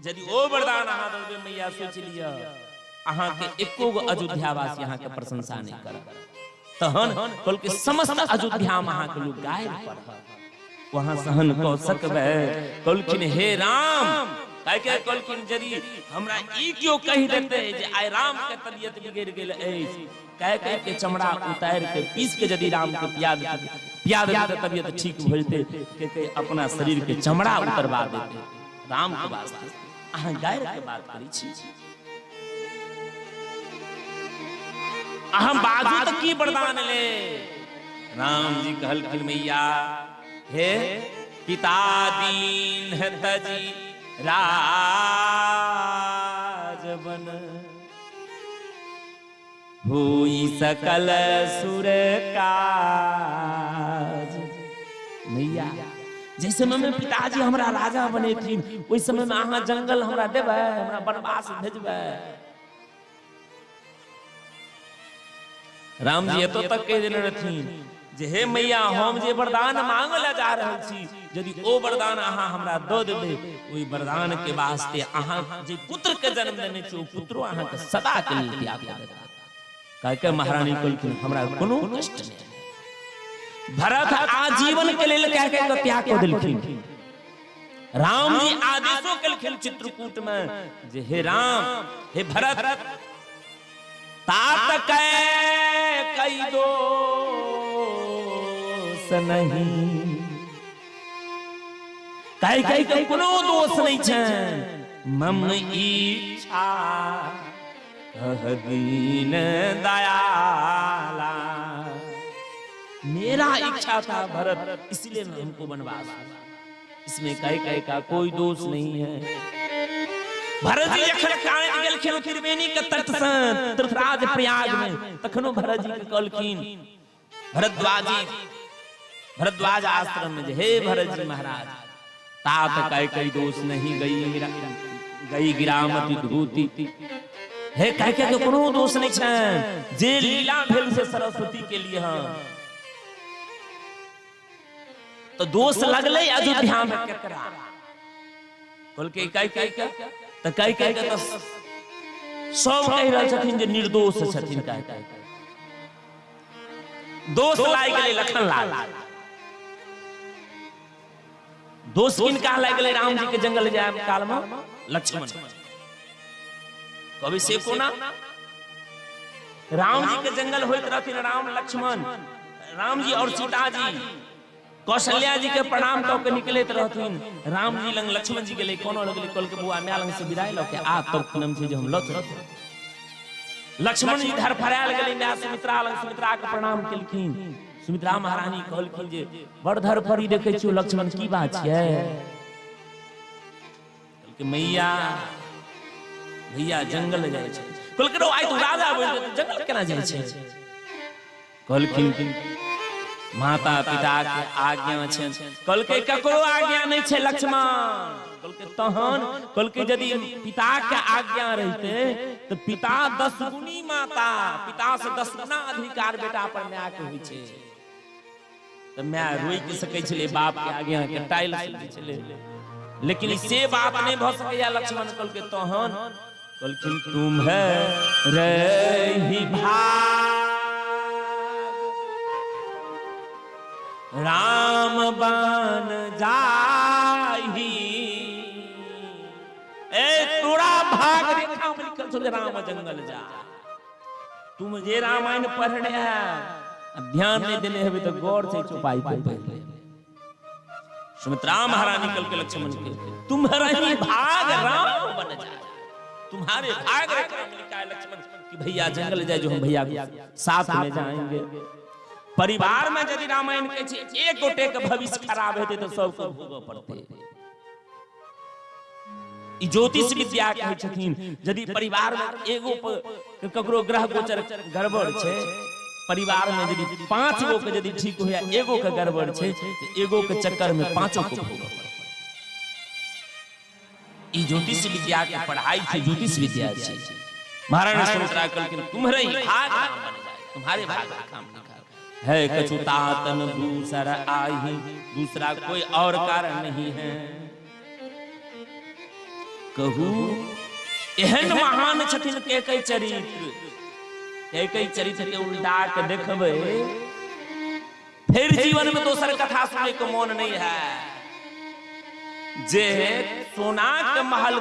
यदि ओ वरदान अहाँ देबै मैया सोच लिया अहाँ के एको गो अयोध्या वासी अहाँ के प्रशंसा नहीं करत। तहन कहलखिन समस्त अयोध्या में अहाँ के लोग गायब पड़त, वहां सहन क सकबै। कहलखिन हे राम, कह के कहलखिन यदि हमरा ई क्यों कहि देते जे आइ राम के तबियत बिगड़ गेल अछि, कह के चमड़ा उतार के पीस के यदि राम के पिया देते तबियत ठीक भ जेते, के अपना शरीर के चमड़ा उतरवा देते राम के वास्ते। अहाँ गायर के बात करी छी, अहाँ बाजू त की वरदान ले। राम जी कहलखिन मैया हे पिता दीन तजी राजबन, हुई सकल सुर काज। मैया जिस समय में पिताजी हमरा राजा बने थी उस समय में अहाँ जंगल हमरा देबै, हमरा वनवास भेजबै। राम जी एतो तक कह देने रहथिन जे हे मैया हम जे वरदान मांगले जा रहल छी यदि ओ वरदान अहाँ हमरा दऽ देबै ओई वरदान के वास्ते अहाँ जे पुत्र के जन्म देने छी ओ पुत्रो अहाँ के सदा के लिए त्याग क देता। कह के महारानी कहलखिन हमरा कोनो कष्ट नहीं। भरत आजीवन के लिए कह के त्याग क देलखिन। राम जी आदेशो केलखिन चित्रकूट में जे हे राम हे भरत तात कई दोष नहीं, कई के कोनो दोष नहीं छै, मम इच्छा कह दीन दयाला। मेरा इच्छा था भरत इसलिए हमको वनवास, इसमें कई का कोई दोष नहीं है। भरत जी जखन कानैत गेलखिन त्रिवेणी के तट से तीर्थराज प्रयाग में तखनो भरत जी के कहलखिन भरद्वाज आश्रम में हे भरत जी महाराज तात कई दोष नहीं, गई गिरामती धूति, हे कह के कोनो दोष नहीं छै, जे लीला भेल से सरस्वती के लिए हां तो दोष लगले अयोध्या में केकरा। बोल के कई तो कई के तो सब कह रहल छथिन जे निर्दोष छथिन, कह दोष लाग गेलै लखन लाल। दोष किनका लाग गेलै राम जी के जंगल जाय काल में लक्ष्मण। कभी से कोना राम जी के जंगल होइत रहथिन राम लक्ष्मण, राम जी और सीता जी कौशल्या जी के प्रणाम क के निकलैत रहथिन। राम जी लंग लक्ष्मण जी गेलै, कोनो लगलै कल के बुआ माय लंग से विदाई ल के आ तब नाम छै जे हम लत। लक्ष्मण जी धरफरायल गेलै माय सुमित्रा लंग, सुमित्रा के प्रणाम केलखिन। सुमित्रा महारानी कहलखिन जे बड़ धरफरी देखै छियो लक्ष्मण की बात छै। कहलकै मैया भैया जंगल जाय छै। कहलकै रो आइ तू राजा बनि जंगल केना जाय छै। कहलखिन माता पिता के आज्ञा छै। कहलकै ककरो आज्ञा नहीं छै लक्ष्मण। कहलकै तहन कहलकै यदि पिता के आज्ञा रहते तो पिता 10 गुनी माता, पिता से 10 गुना अधिकार बेटा पर माय के होइ छै। तो माय रोइ के सकै छलै बाप के आज्ञा के टाइल सकै छलै, लेकिन से बात नहीं भ सकैया लक्ष्मण। कहलकै तहन बल्कि तुम्हारे भाग राम बन जाही। ए तोरा भाग रेखा में लिखल छो राम जंगल जा। तुम जे रामायण पढ़ने है ध्यान नहीं देने है तो गौर से चुपाई पे पढ़। सुमित्रा महारानी निकल के लक्ष्मण के तुम्हारा ही भाग राम बन जाए। तुम्हारे भाग रेखा में लिखा है लक्ष्मण कि भैया जंगल जाए जो हम भैया साथ में जाएंगे। परिवार में यदि रामायण के एक गोटे के भविष्य खराब होते तो सबको भोगो पड़ते। ई ज्योतिष विद्या कहै छथिन यदि परिवार में एगो ककरो ग्रह गोचर गड़बड़ छै, परिवार में यदि 5 गो के यदि ठीक होया एगो के गड़बड़ छै तो एगो के चक्कर में 5 को भोगो पड़ते। ई ज्योतिष विद्या के पढ़ाई छै, ज्योतिष विद्या छै। महारानी सुमित्रा कहलखिन तुम्हारे ही भाग राम बन जाए। तुम्हारे भाग काम है कछुतातन दूसरा आही, दूसरा कोई और कारण नहीं है। कहू एहन महान छथिन के कई चरित्र, के कई चरित्र के उल्टा के देखबे फिर जीवन में दोसर कथा सुने को मन नहीं है। जे सोना के महल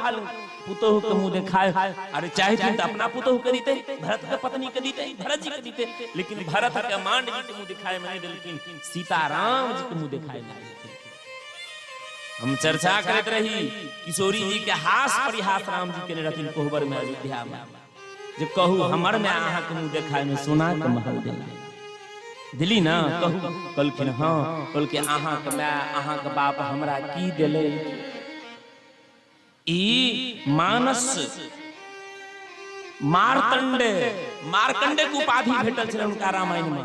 पुतोह के मुंह देखाए, अरे चाहे तो अपना पुतोह के दीते, भरत के पत्नी के दीते, भरत जी के दीते, लेकिन भरत के मांडवी के मुंह दिखाए में नहीं दे, लेकिन सीताराम जी के मुंह दिखाए में नहीं। हम चर्चा करते रही किशोरी जी के हास परिहास राम जी के रहथिन कोहबर में अयोध्या में, जे कहू हमर में आहा के मुंह देखाए में सोना के महल दे दिली ना। कहू कहलखिन हाँ, कहलखिन आहा के मैं आहा के बाप हमरा की देले। ई मानस मार्कंडे के उपाधि भेटल छल उनका रामायण में।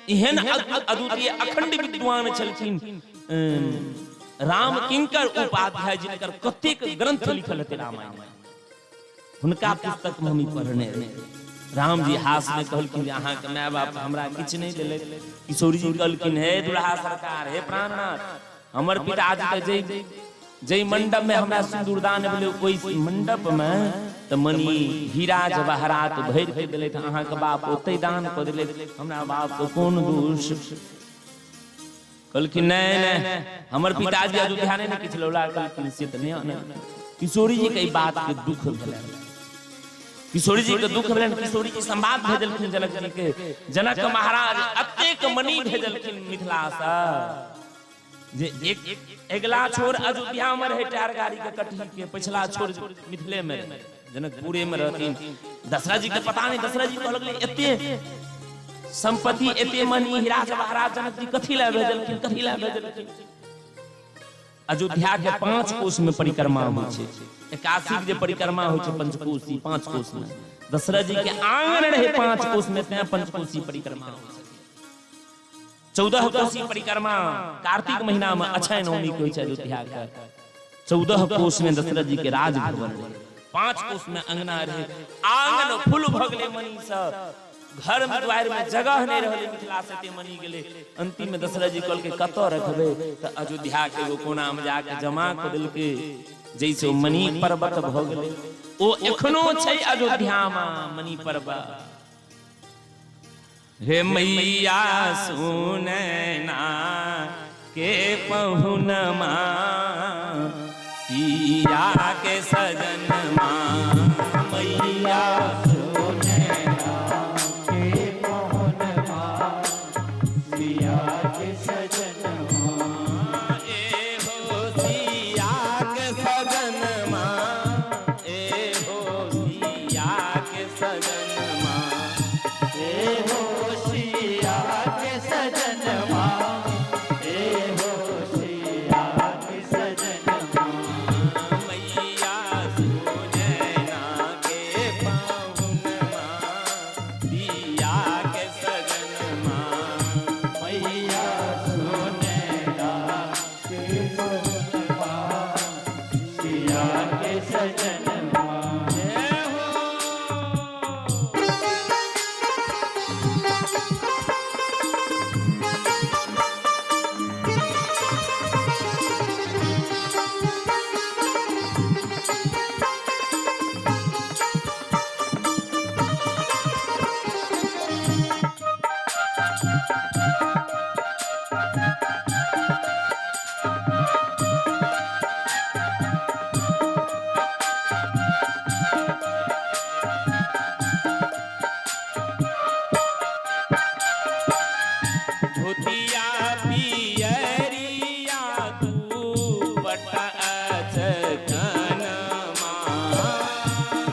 एहन अद्वितीय अखंड विद्वान छलखिन राम किंकर उपाध्याय जिनकर कतेक ग्रंथ लिखल हेतै रामायण में, हुनका पुस्तक में हम पढ़ने रहे। राम जी हास में कहलखिन अहाँ के माय बाप हमरा किछ नहीं देले। किशोरी जी कहलखिन हे दुल्हा सरकार, हे प्राणनाथ, हमर पिताजी के जय मंडप में हमरा सिंदूरदान भेलै ओइ मंडप में त मणि हीरा जवाहरात भरि के देले, त अहाँ के बाप ओतै दान क देले, हमरा बाप को कोन दोष। कहलखिन नहीं हमर पिताजी अयोध्या ने किछ लौला, कहलखिन से त नहीं। किशोरी जी के बात के दुख भेलै, किशोरी जी के दुख भेलनि। किशोरी जी संवाद भेजलखिन जनक जी के, जनक महाराज अतेक मणि भेजलखिन मिथिला से जे अगला छोर अयोध्या में रहे टार गाड़ी के कटही के, पिछला छोर मिथिले में जनकपुरे में रहथिन। दशरथ जी के पता नहीं, दशरथ जी कहलखिन एते संपत्ति एते मणि हीरा जवाहरात जनक जी कथी ला भेजलखिन, कथी ला भेजलखिन। अयोध्या के 5 कोस में परिक्रमा होइ छै, 81 जे परिक्रमा होइ छै पंचकोशी 5 कोस में। दशरथ जी के आंगन रहे 5 कोस में, तै पंचकोशी परिक्रमा होइ छै। 14 कोसी परिक्रमा कार्तिक महीना में अक्षय नवमी के होइ छै अयोध्या के। 14 कोस में दशरथ जी के राजभवन रहे, 5 कोस में अंगना रहे, आंगन फूल भगले मणि से, घर में द्वार में जगह नहीं रहले, मिथिला से ते मणि गेले। अंतिम में दशरथ जी कहल के कतो रखबे, त अयोध्या के एगो कोना में जाके जमा क देलके, जैसे मणि पर्वत भ गेले। ओ एखनो छै अयोध्या में मणि पर्वत। हे मैया सुने ना के पहुनमा, पिया के सजनमा, मैया सुने ना के पहुनमा, पिया के सजनमा, ए हो सिया के सजनमा, ए हो सिया के सजनमा, ए हो मैया धोतिया पियरिया दुपट अचकनमा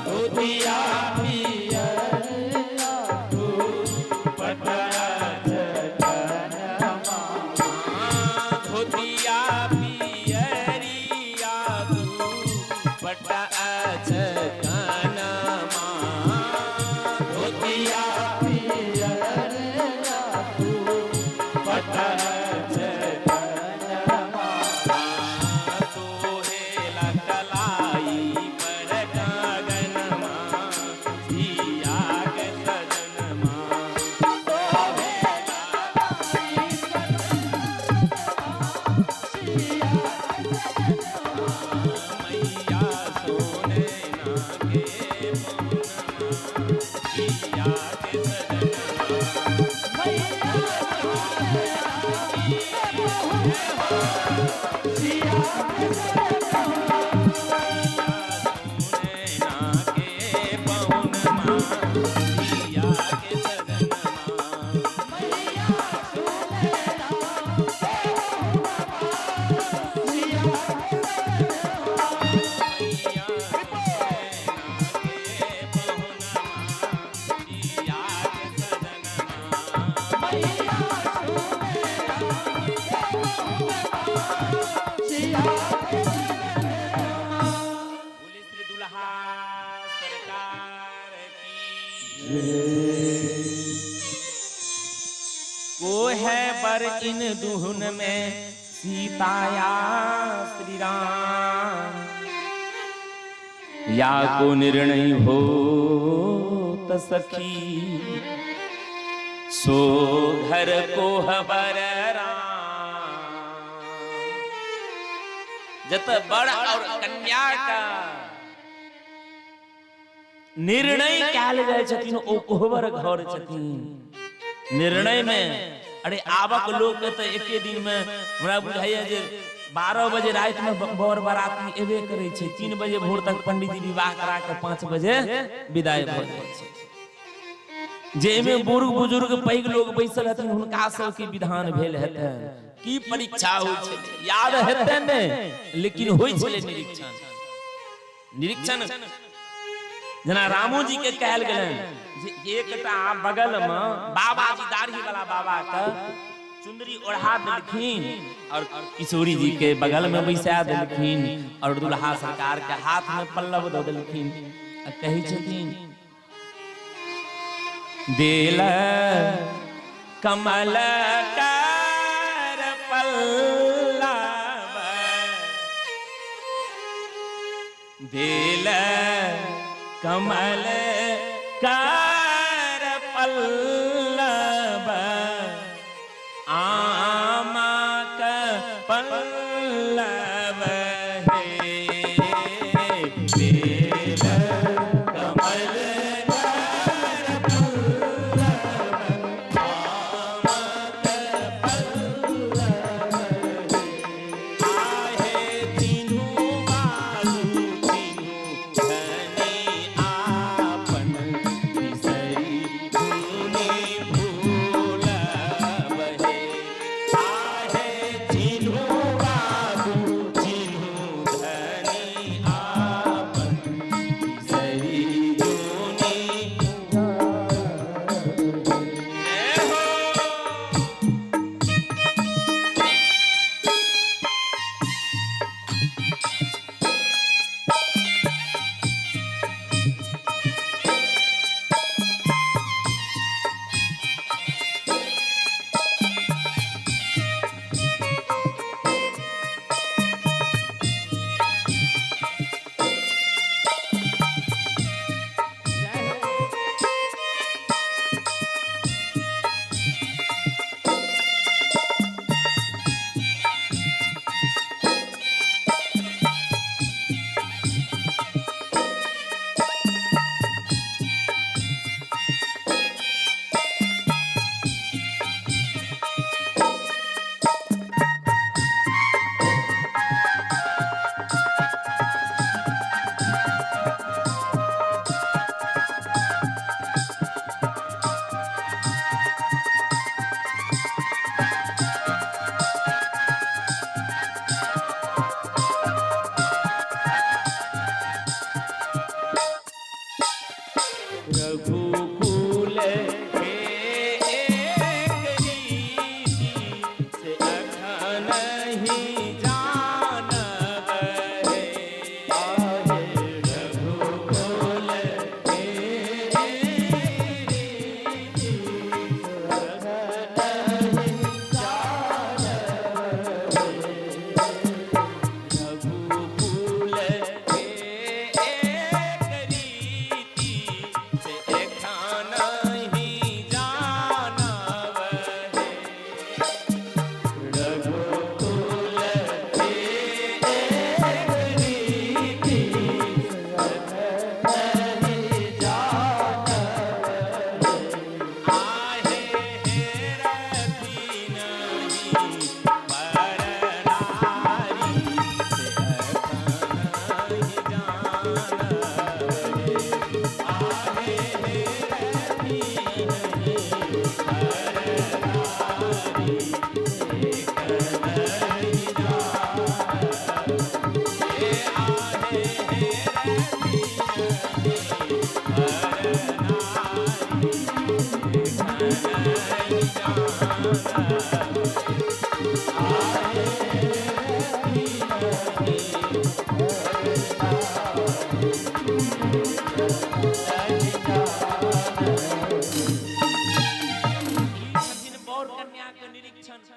धोतिया पियरिया दुपट अचकनमा धोतिया पियरिया दुपट अचकनमा धोतिया को है बर इन दुहन में सीताया श्री राम या को निर्णय हो त सखी सो घर को हबर राम जत बड़ और कन्या का निर्णय काल गए छथिन ओ कोहबर घर छथिन निर्णय में अरे आबक लोग के तो एके दिन में हमरा बुझाइए जे 12 बजे रात में बर बाराती एबे करे छे 3 बजे भोर तक पंडित जी विवाह करा के 5 बजे विदाई भ जाय छे जे में बूढ़ बुजुर्ग पैग लोग बैसल हथिन हुनका सब के विधान भेल हेतै की परीक्षा होय छे याद हेतै ने लेकिन होय छले निरीक्षण जना रामू जी के कहल गेलन जे एकटा बगल में बाबा जी दाढ़ी वाला बाबा का चुंदरी ओढ़ा देलखिन और किशोरी जी के बगल में बैसा देलखिन और दुल्हा सरकार के हाथ में पल्लव दे देलखिन आ कहि छथिन देल कमल कर पल्लव देल कमल कर पल्लव आमा का पल्लव है बेल कमल कर पल्लव आमा का पल्लव आहे तीनों बाजू तीनों धनी आपन बिसरी धुनी भूलब है आहे तीनों बाजू तीनों धनी आपन बिसरी धुनी हो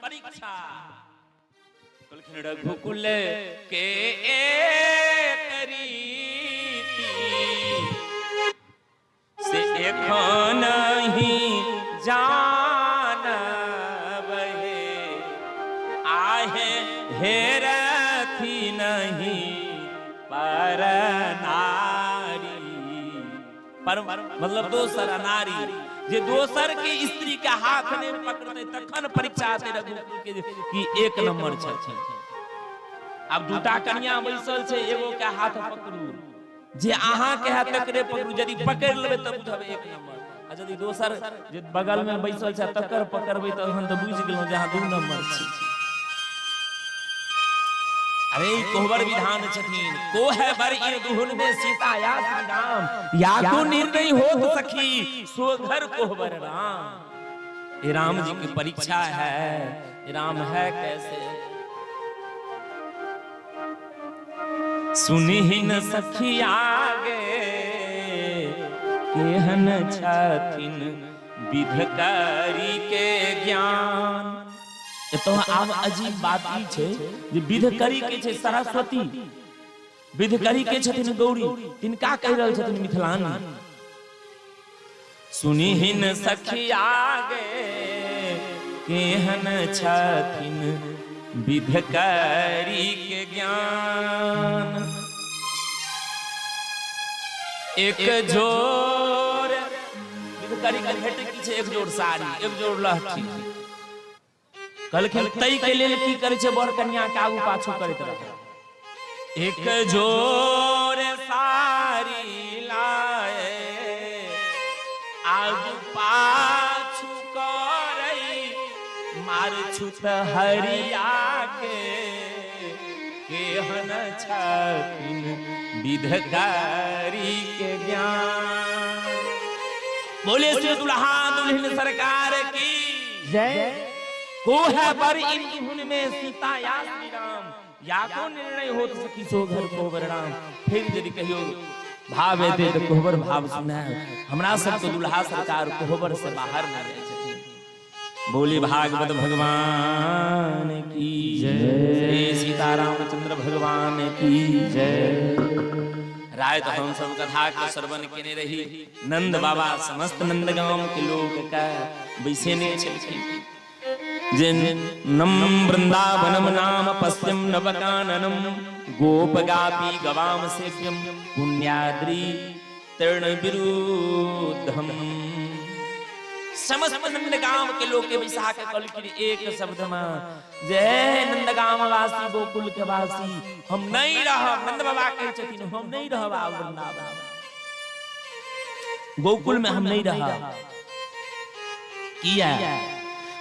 परीक्षा रघुकुल के से एखन ही जान बहे आहे हेरथी नहीं पर नारी पर मतलब दोसर नारी जे दोसर के स्त्री के हाथ ने पकड़ते तखन परीक्षा आते रघुकुल के कि एक नंबर छथि। अब दूटा कन्या बैसल छै एगो के हाथ पकड़ू जे अहाँ के हाथ तकरे पकड़ू यदि पकड़ लेबे त बुझबे एक नंबर आ यदि दोसर जे बगल में बैसल छै तकर पकड़बे त हम त बुझ गेलौ जे अहाँ दू नंबर छी। अरे कोहबर विधान छथिन को है बर इन दुहुन में सीता या श्री राम या तो निर्णय होत सखी सो घर कोहबर राम। ये राम जी की परीक्षा है, ये राम है कैसे सुनी ही न सखी आगे केहन छथिन विधकारी के ज्ञान। तो आब अजीब बात ई छै जे विधकरी के छै सरस्वती, विधकरी के छथिन गौरी, तिनका कहि रहल छथिन मिथिलानी। सुनी ही न सखी आगे केहन छथिन विधकरी के ज्ञान। एक जोर विधकरी के भेट की छै, एक जोर साड़ी एक जोर लहठी। कहलखिन तई के लेल की करे छै बर कन्या के आगू पाछू करैत रहे। एक जोर साड़ी लाए आगू पाछू करई मार छुत हरिया के केहन छथिन विधकारी के ज्ञान। बोले श्री दुल्हा दुल्हन सरकार की जय। को है बर इन दुहुन में सीता या श्री राम या को निर्णय होत सखी सो घर कोहबर राम। फिर यदि कहियो भाव दे तो कोहबर भाव सुना हमरा सब तो दुल्हा सरकार कोहबर से बाहर न रहे छथिन। बोली भागवत भगवान की जय, श्री सीतारामचंद्र भगवान की जय। राय तो हम सब कथा के श्रवण केने रही। नंद बाबा समस्त नंदगांव के लोग का बैसेने छलखिन। जिन नम वृंदावनम नाम पश्चिम नवकाननम गोपगापी गवाम सेव्यम पुण्याद्री तृण विरुद्धम। समस्त नंदगांव के लोग के बैसा के कहलखिन एक शब्द में जय नंदगांव वासी गोकुल के वासी हम नहीं रहब। नंद बाबा कहै छथिन हम नहीं रहब आब वृंदावन गोकुल में हम नहीं रहब। किया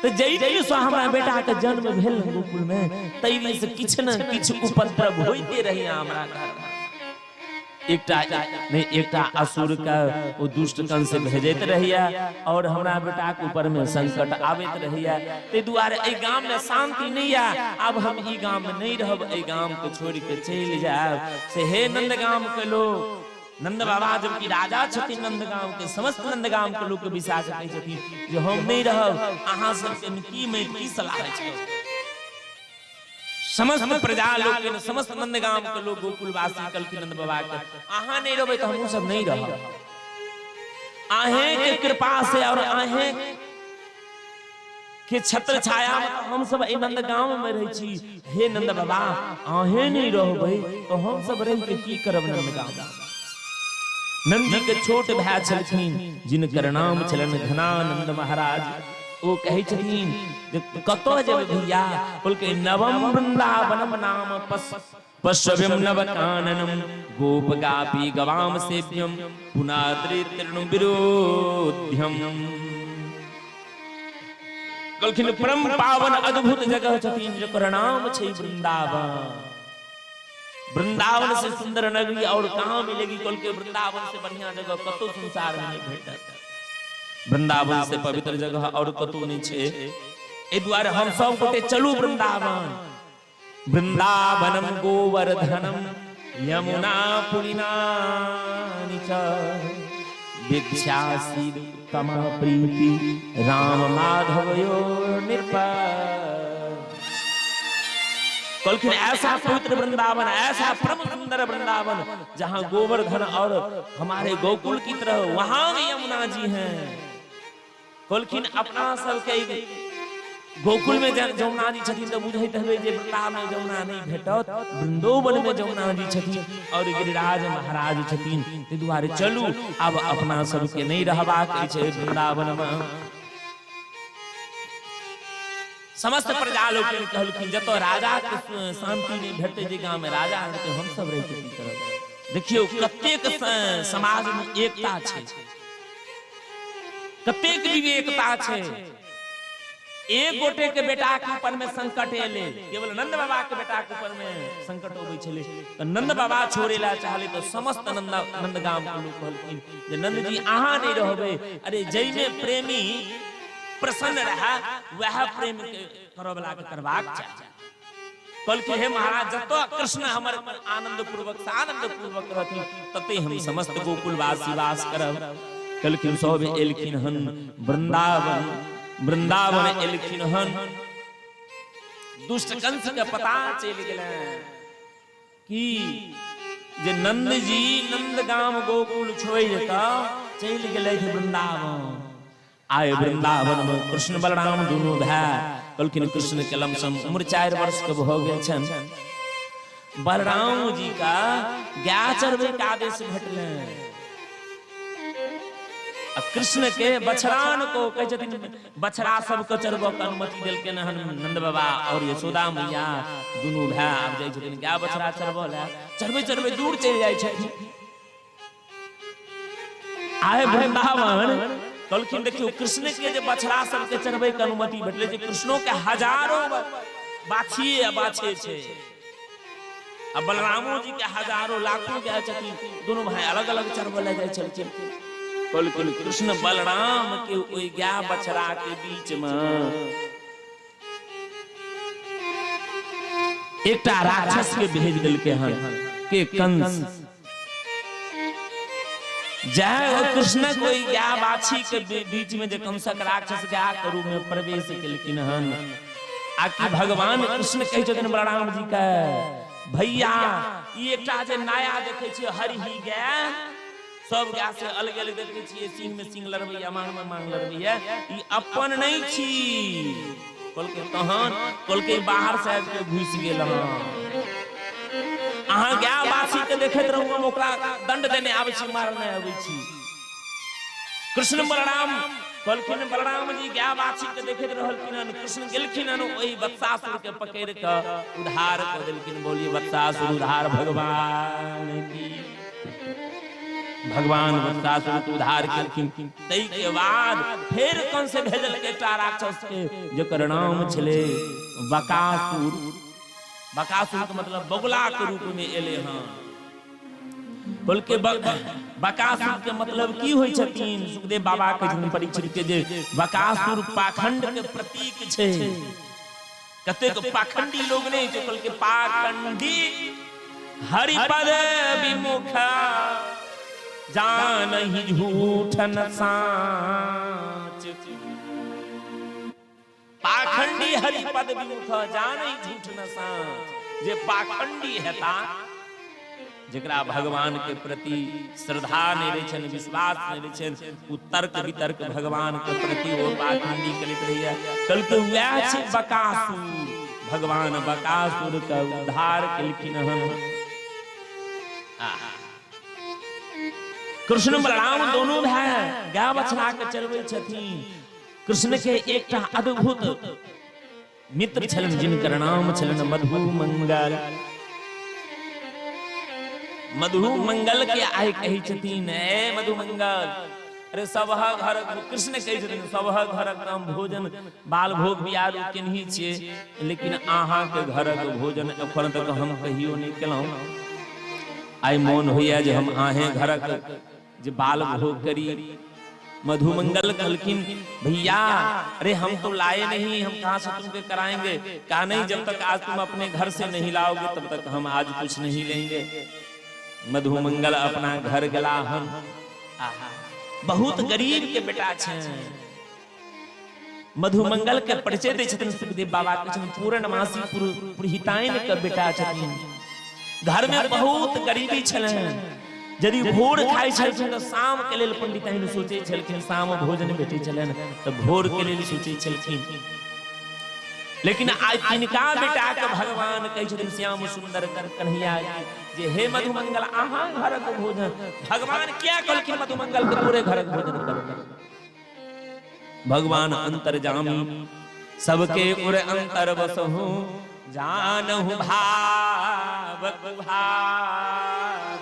तो जई सो हमरा बेटा के जन्म भेल गोकुल में तई में से किछ न किछ उपद्रव होइते रही हमरा घर। एकटा असुर का वो दुष्ट कन से भेजैत रहिया और हमरा बेटा के ऊपर में संकट आबैत रहिया। ते दुआरे ए गांव में शांति नहीं आ। अब हम ई गांव में नहीं रहब, ए गांव को छोड़ के चल जाब। से हे नंदगांव के लोग, नंद बाबा जबकि राजा छथिन नंदगांव के, समस्त नंदगांव के लोग के विश्वास कहै छथिन जे हम नहीं रहब। अहाँ सब के की में की सलाह छै? समस्त प्रजा लोग के समस्त नंदगांव के लोग गोकुलवासी कहलखिन नंद बाबा के अहाँ नहीं रहबै त हम सब नहीं रहब। आहे के कृपा से और आहे के छत्र छाया में हम सब ए नंदगांव में रहै छी। हे नंद बाबा आहे नहीं रहबै तो हम सब रह के की करब नंदगांव? नंद जी के छोट भाई छलखिन जिनकर नाम छलन घनानंद महाराज। वो कहे छथिन कतो जब भैया बोल के नवम वृंदावनम नाम पश्यव्यम नवकाननम गोप गापी गवाम सेव्यम पुनाद्रि तृण विरोध्यम। कहलखिन परम पावन अद्भुत जगह छथिन जकर नाम छै वृंदावन। वृंदावन से सुंदर नगरी और कहां मिलेगी? कल के वृंदावन से बढ़िया जगह कतो संसार में नहीं भेटत। वृंदावन से पवित्र जगह और कतो नहीं छे। ए द्वारे हम सब गोटे चलू वृंदावन। वृंदावनम गोवर्धनम यमुना पुलिनानि च भिक्षासी तम प्रीति राम माधवयो निर्पा। लेकिन ऐसा पवित्र वृंदावन, ऐसा परम सुंदर वृंदावन जहां गोवर्धन और हमारे गोकुल की तरह वहां यमुना जी हैं। लेकिन अपना सबके गोकुल में जमुना जी छथिन तो बुझैत हबे जे वृंदावन में जमुना नहीं भेटत, वृंदावन में जमुना जी छथिन और गिरिराज महाराज छथिन। ते दुआरे चलू अब अपना सबके नहीं रहबाक छै वृंदावन में। समस्त प्रजा लोग कहलखिन जतो राजा के शांति नहीं भेटते जे गांव में राजा के हम सब रह के की करब। देखियो कतेक समाज में एकता छै, कतेक विवेकता छै। एक गोटे के बेटा के ऊपर में संकट एले, केवल नंद बाबा के बेटा के ऊपर में संकट होबै छले तो नंद बाबा छोड़ेला चाहले तो समस्त नंद गांव के लोग कहलखिन जे नंद जी अहाँ नहीं रहबे। अरे जई में प्रेमी प्रसन्न रहा वह प्रेम करो वाला के करबाक चाहिए। कल के हे महाराज जतो कृष्ण हमर आनंद पूर्वक रहती तते हम समस्त गोकुलवासी वास करब। कल के सब एलखिन हन वृंदावन एलखिन हन। दुष्ट कंस के पता चल गेलै कि जे नंद जी नंद गांव गोकुल छोड़ के चल गेलै वृंदावन। आए वृंदावन में कृष्ण बलराम दोनों भाई। कहलखिन कृष्ण के लमसम उम्र 4 वर्ष के हो गए छन। बलराम जी का गाय चरबे का आदेश भेटले। कृष्ण के बछड़ान को कहे छथिन बछड़ा सबके चरबो के अनुमति देलके नंद बाबा और यशोदा मैया दोनों भाई। आब जाय छथिन गाय बछड़ा चरबो ला, चरबे दूर चल जाय छथिन। आए वृंदावन कहलखिन देखियो कृष्ण के जे बछड़ा सबके चरबे के अनुमति भेटले जे कृष्णो के हजारों बाछिए बाछे छे। अब बलरामो जी के हजारों लाखों के छथिन। दोनों भाई अलग अलग चरबे ले जाय छलखिन। कहलखिन कृष्ण बलराम के ओई गाय बछड़ा के बीच में एकटा राक्षस के भेज देलके हन के कंस। जय कृष्ण कोई गाय बाछी के बीच में जो कंसक राक्षस गाय के रूप में प्रवेश केलखिन हन। आकि भगवान कृष्ण कहे छथिन बलराम जी का भैया ई एकटा जे नया देखे छी हरिही गाय सब गाय से अलग अलग देखे छी, सिंह में सिंह लड़बैया मांग में मांग लड़बैया, ई अपन नहीं छी। कहलके तहन कहलके बाहर से आबि के घुस गेल अहाँ गाय बाछी के देखैत रहू हम ओकरा दंड देने आबै छी मारने आबै छी। कृष्ण बलराम कहलखिन बलराम जी गाय बाछी के देखैत रहलखिन। कृष्ण गेलखिन ओही वत्सासुर के पकड़ के उद्धार कर देलखिन। बोलिए वत्सासुर उद्धार भगवान की। भगवान वत्सासुर के उद्धार केलखिन। तै के बाद फिर कंस भेजल एकटा राक्षस के जेकर नाम छले बकासुर। बकासुर के मतलब बगुला के रूप में एले हां। बोल के बकासुर के मतलब की होय छथिन सुखदेव बाबा के जन्म परीक्षित के जे बकासुर पाखंड के प्रतीक छे। कतेक पाखंडी लोग नहीं जे बोल के पाखंडी हरिपद विमुख जानहि झूठ न साच। पाखंडी हरिपद विमुख जानहि झूठ न साच। जे पाखंडी हेता जकरा भगवान के प्रति श्रद्धा नहीं रहे छन, विश्वास नहीं रहे छन, उ तर्क वितर्क भगवान के प्रति वो पाखंडी करैत रहैया। कल के वैह छै बकासुर। भगवान बकासुर का उद्धार केलखिन हन। कृष्ण बलराम दोनों भाई गाय बछड़ा के चरबै छथिन। कृष्ण के एकटा अद्भुत मित्र छलन जिनकर नाम छलन मधु मंगल। मधु मंगल के आय कही छथिन ए मधु मंगल अरे सबह घर कृष्ण कही छथिन सबह घर काम भोजन बाल भोग बियारू केनही छिए, लेकिन अहाँ के घर के भोजन एखन तक हम कहियो नहीं केलौं। आइ मोन होइया जे हम आहे घरक जे बाल भोग करी। मधुमंगल कहलखिन भैया अरे हम तो लाए नहीं, हम कहां से तुमके कराएंगे। कहा नहीं, जब तक आज तुम अपने घर से नहीं लाओगे तब तक हम आज कुछ नहीं लेंगे। मधुमंगल अपना घर गलाहन, बहुत गरीब के बेटा छे। मधुमंगल के परिचय दै छथिन सुखदेव बाबा के, पूर्णमासी पुरोहिताइन के बेटा छथिन। घर में बहुत गरीबी छलन, यदि भोर खाई छलखिन तो शाम के लेल पंडिताइन सोचै छलखिन, शाम भोजन भेटै छलन तो भोर के लेल सोचै छलखिन। लेकिन आज तिनका बेटा के भगवान कहै छथिन श्याम सुंदर कर कन्हैया जे हे मधुमंगल अहाँ घर के भोजन, भगवान क्या कहलखिन मधुमंगल के पूरे घर के भोजन कर। भगवान अंतर्जामी सबके उर अंतर बसहु, जानहु भावक भाव।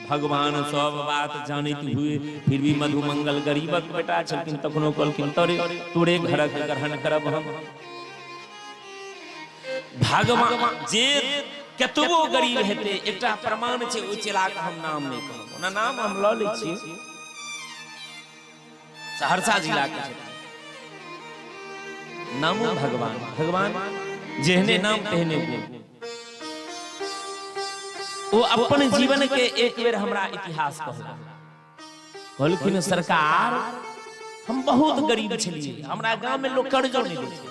भगवान सब बात जानते हुए फिर भी मधुमंगल गरीबक बेटा छलखिन, तखनो कहलखिन तोरे घरक ग्रहण करब हम। भगवान जे कतबो गरीब हेते, एकटा प्रमाण छै ओ चेला के हम नाम नहीं कहब, ओना नाम हम लऽ लै छी, सहरसा जिला के छथिन, नामो भगवान। भगवान जेहने नाम तेहने बोल। वो अपन जीवन के एक बेर हमरा इतिहास कहलखिन सरकार हम बहुत गरीब छलिए, हमरा गांव में लोग कर्जो नहीं दै छै,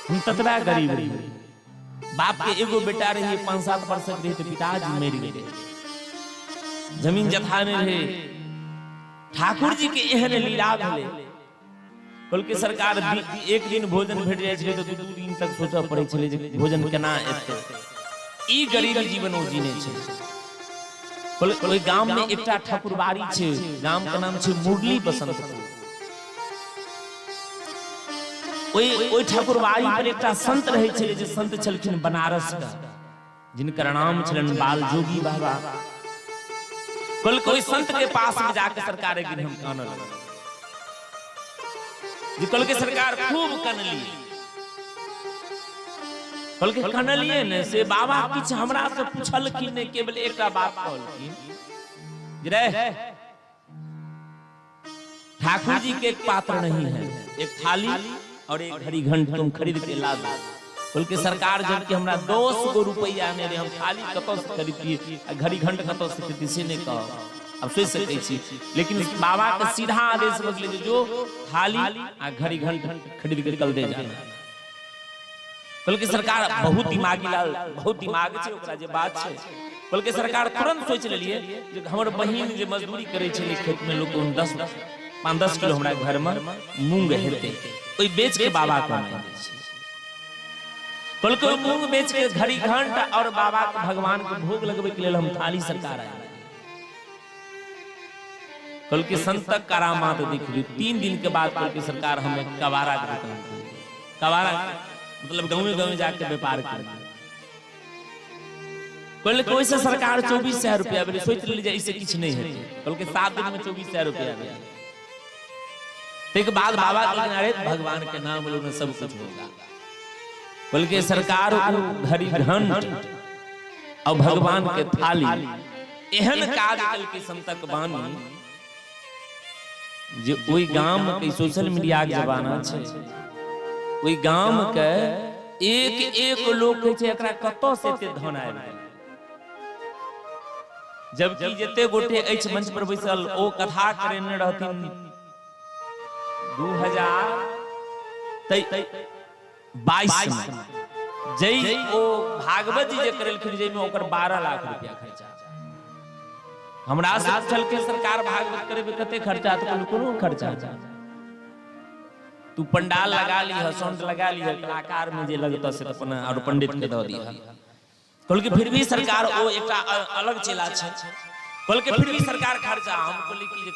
हम ततबा गरीब रहिए। बाप के एगो बेटा रहिए, 5-7 वर्ष के रहे तो पिताजी मरि गेलै, जमीन जथा में रहे। ठाकुर जी के एहन लीला भेलै, कहलकै सरकार एक दिन भोजन भेट जाइ छलै तो 2 दिन तक सोचऽ पड़ै छलै जे भोजन केना एतै। ई गरीब जीवन ओ जीने छै। कोई गांव में एकटा ठाकुरबाड़ी छै, गांव के नाम छै मुरली बसंतपुर। ओई ठाकुरबाड़ी पर एकटा संत रहै छलै, जे संत छलखिन बनारस का, जिनकर नाम छलन बाल जोगी बाबा। कोई संत के पास में जाकर सरकार एक दिन हम कानल, जे कहलकै सरकार खूब कनली, कहलकै कनलिए ने से बाबा किछ हमरा से पूछलखिन ने, केवल एकटा बात कहलखिन जे रे ठाकुर जी के एक पात्र नहीं है, एक थाली और एक घड़ी घंट तुम खरीद के ला दो। कहलकै सरकार जब कि हमरा 10 गो रुपया ने रे, हम थाली कतौ से खरीदतिए आ घड़ी घंट कतौ से खरीदतिए से नहीं कह, अब सोच सकै छी। लेकिन बाबा का सीधा आदेश बदले जो थाली आ घड़ी घंट खरीद के निकल दे जाना। कहलकै सरकार बहुत दिमागी लाल, बहुत दिमाग छै ओकरा जे बात छै। कहलकै सरकार तुरंत सोच लेलिए जे हमर बहिन जे मजदूरी करे छै खेत में, लोग 5-10 किलो हमरा घर में मूंग हेते, ओई बेच के बाबा कमाई दै छै। कहलकै मूंग बेच के घड़ी घंट और बाबा के भगवान के भोग लगबै के लेल हम थाली सरकार आया। कहलकै संतक करामात देख ली। 3 दिन के बाद कहलकै सरकार हमें कबारा के दुकान खोली, कबारा मतलब गाँव जाके व्यापार कर। कहलकै ओइसे सरकार 24,000 रुपया भेलै, सोच लेली जे इससे किछ नहीं हेतै। कहलकै 7 दिन में 24,000 रुपया भेलै। एक बाद बाबा कहलखिन अरे भगवान के नाम लो में सब कुछ होगा। कहलकै सरकार घड़ी घंट और भगवान के थाली एहन काज कलकै संतक बानी जे ओई गांव के सोशल मीडिया के जमाना छै, ओई गांव के एक लोग कहै छै एकरा कतौ से एते धन आबि गेल। जबकि जते गोटे अछि मंच पर बैसल ओ कथा करेने रहथिन 2022 में, जई ओ भागवत जी जे करेलखिन जई में ओकर 12 लाख रुपया खर्चा। हमरा से पूछल के सरकार भागवत करे में कते खर्चा, तो कोनो खर्चा जा, तू पंडाल लगा ली है, साउंड लगा ली है, कलाकार में जे लगता से अपन और पंडित के द दी है। कहलकै फिर भी सरकार ओ एकटा अलग चेला छै। कहलकै फिर भी सरकार खर्चा, हम कहली कि जे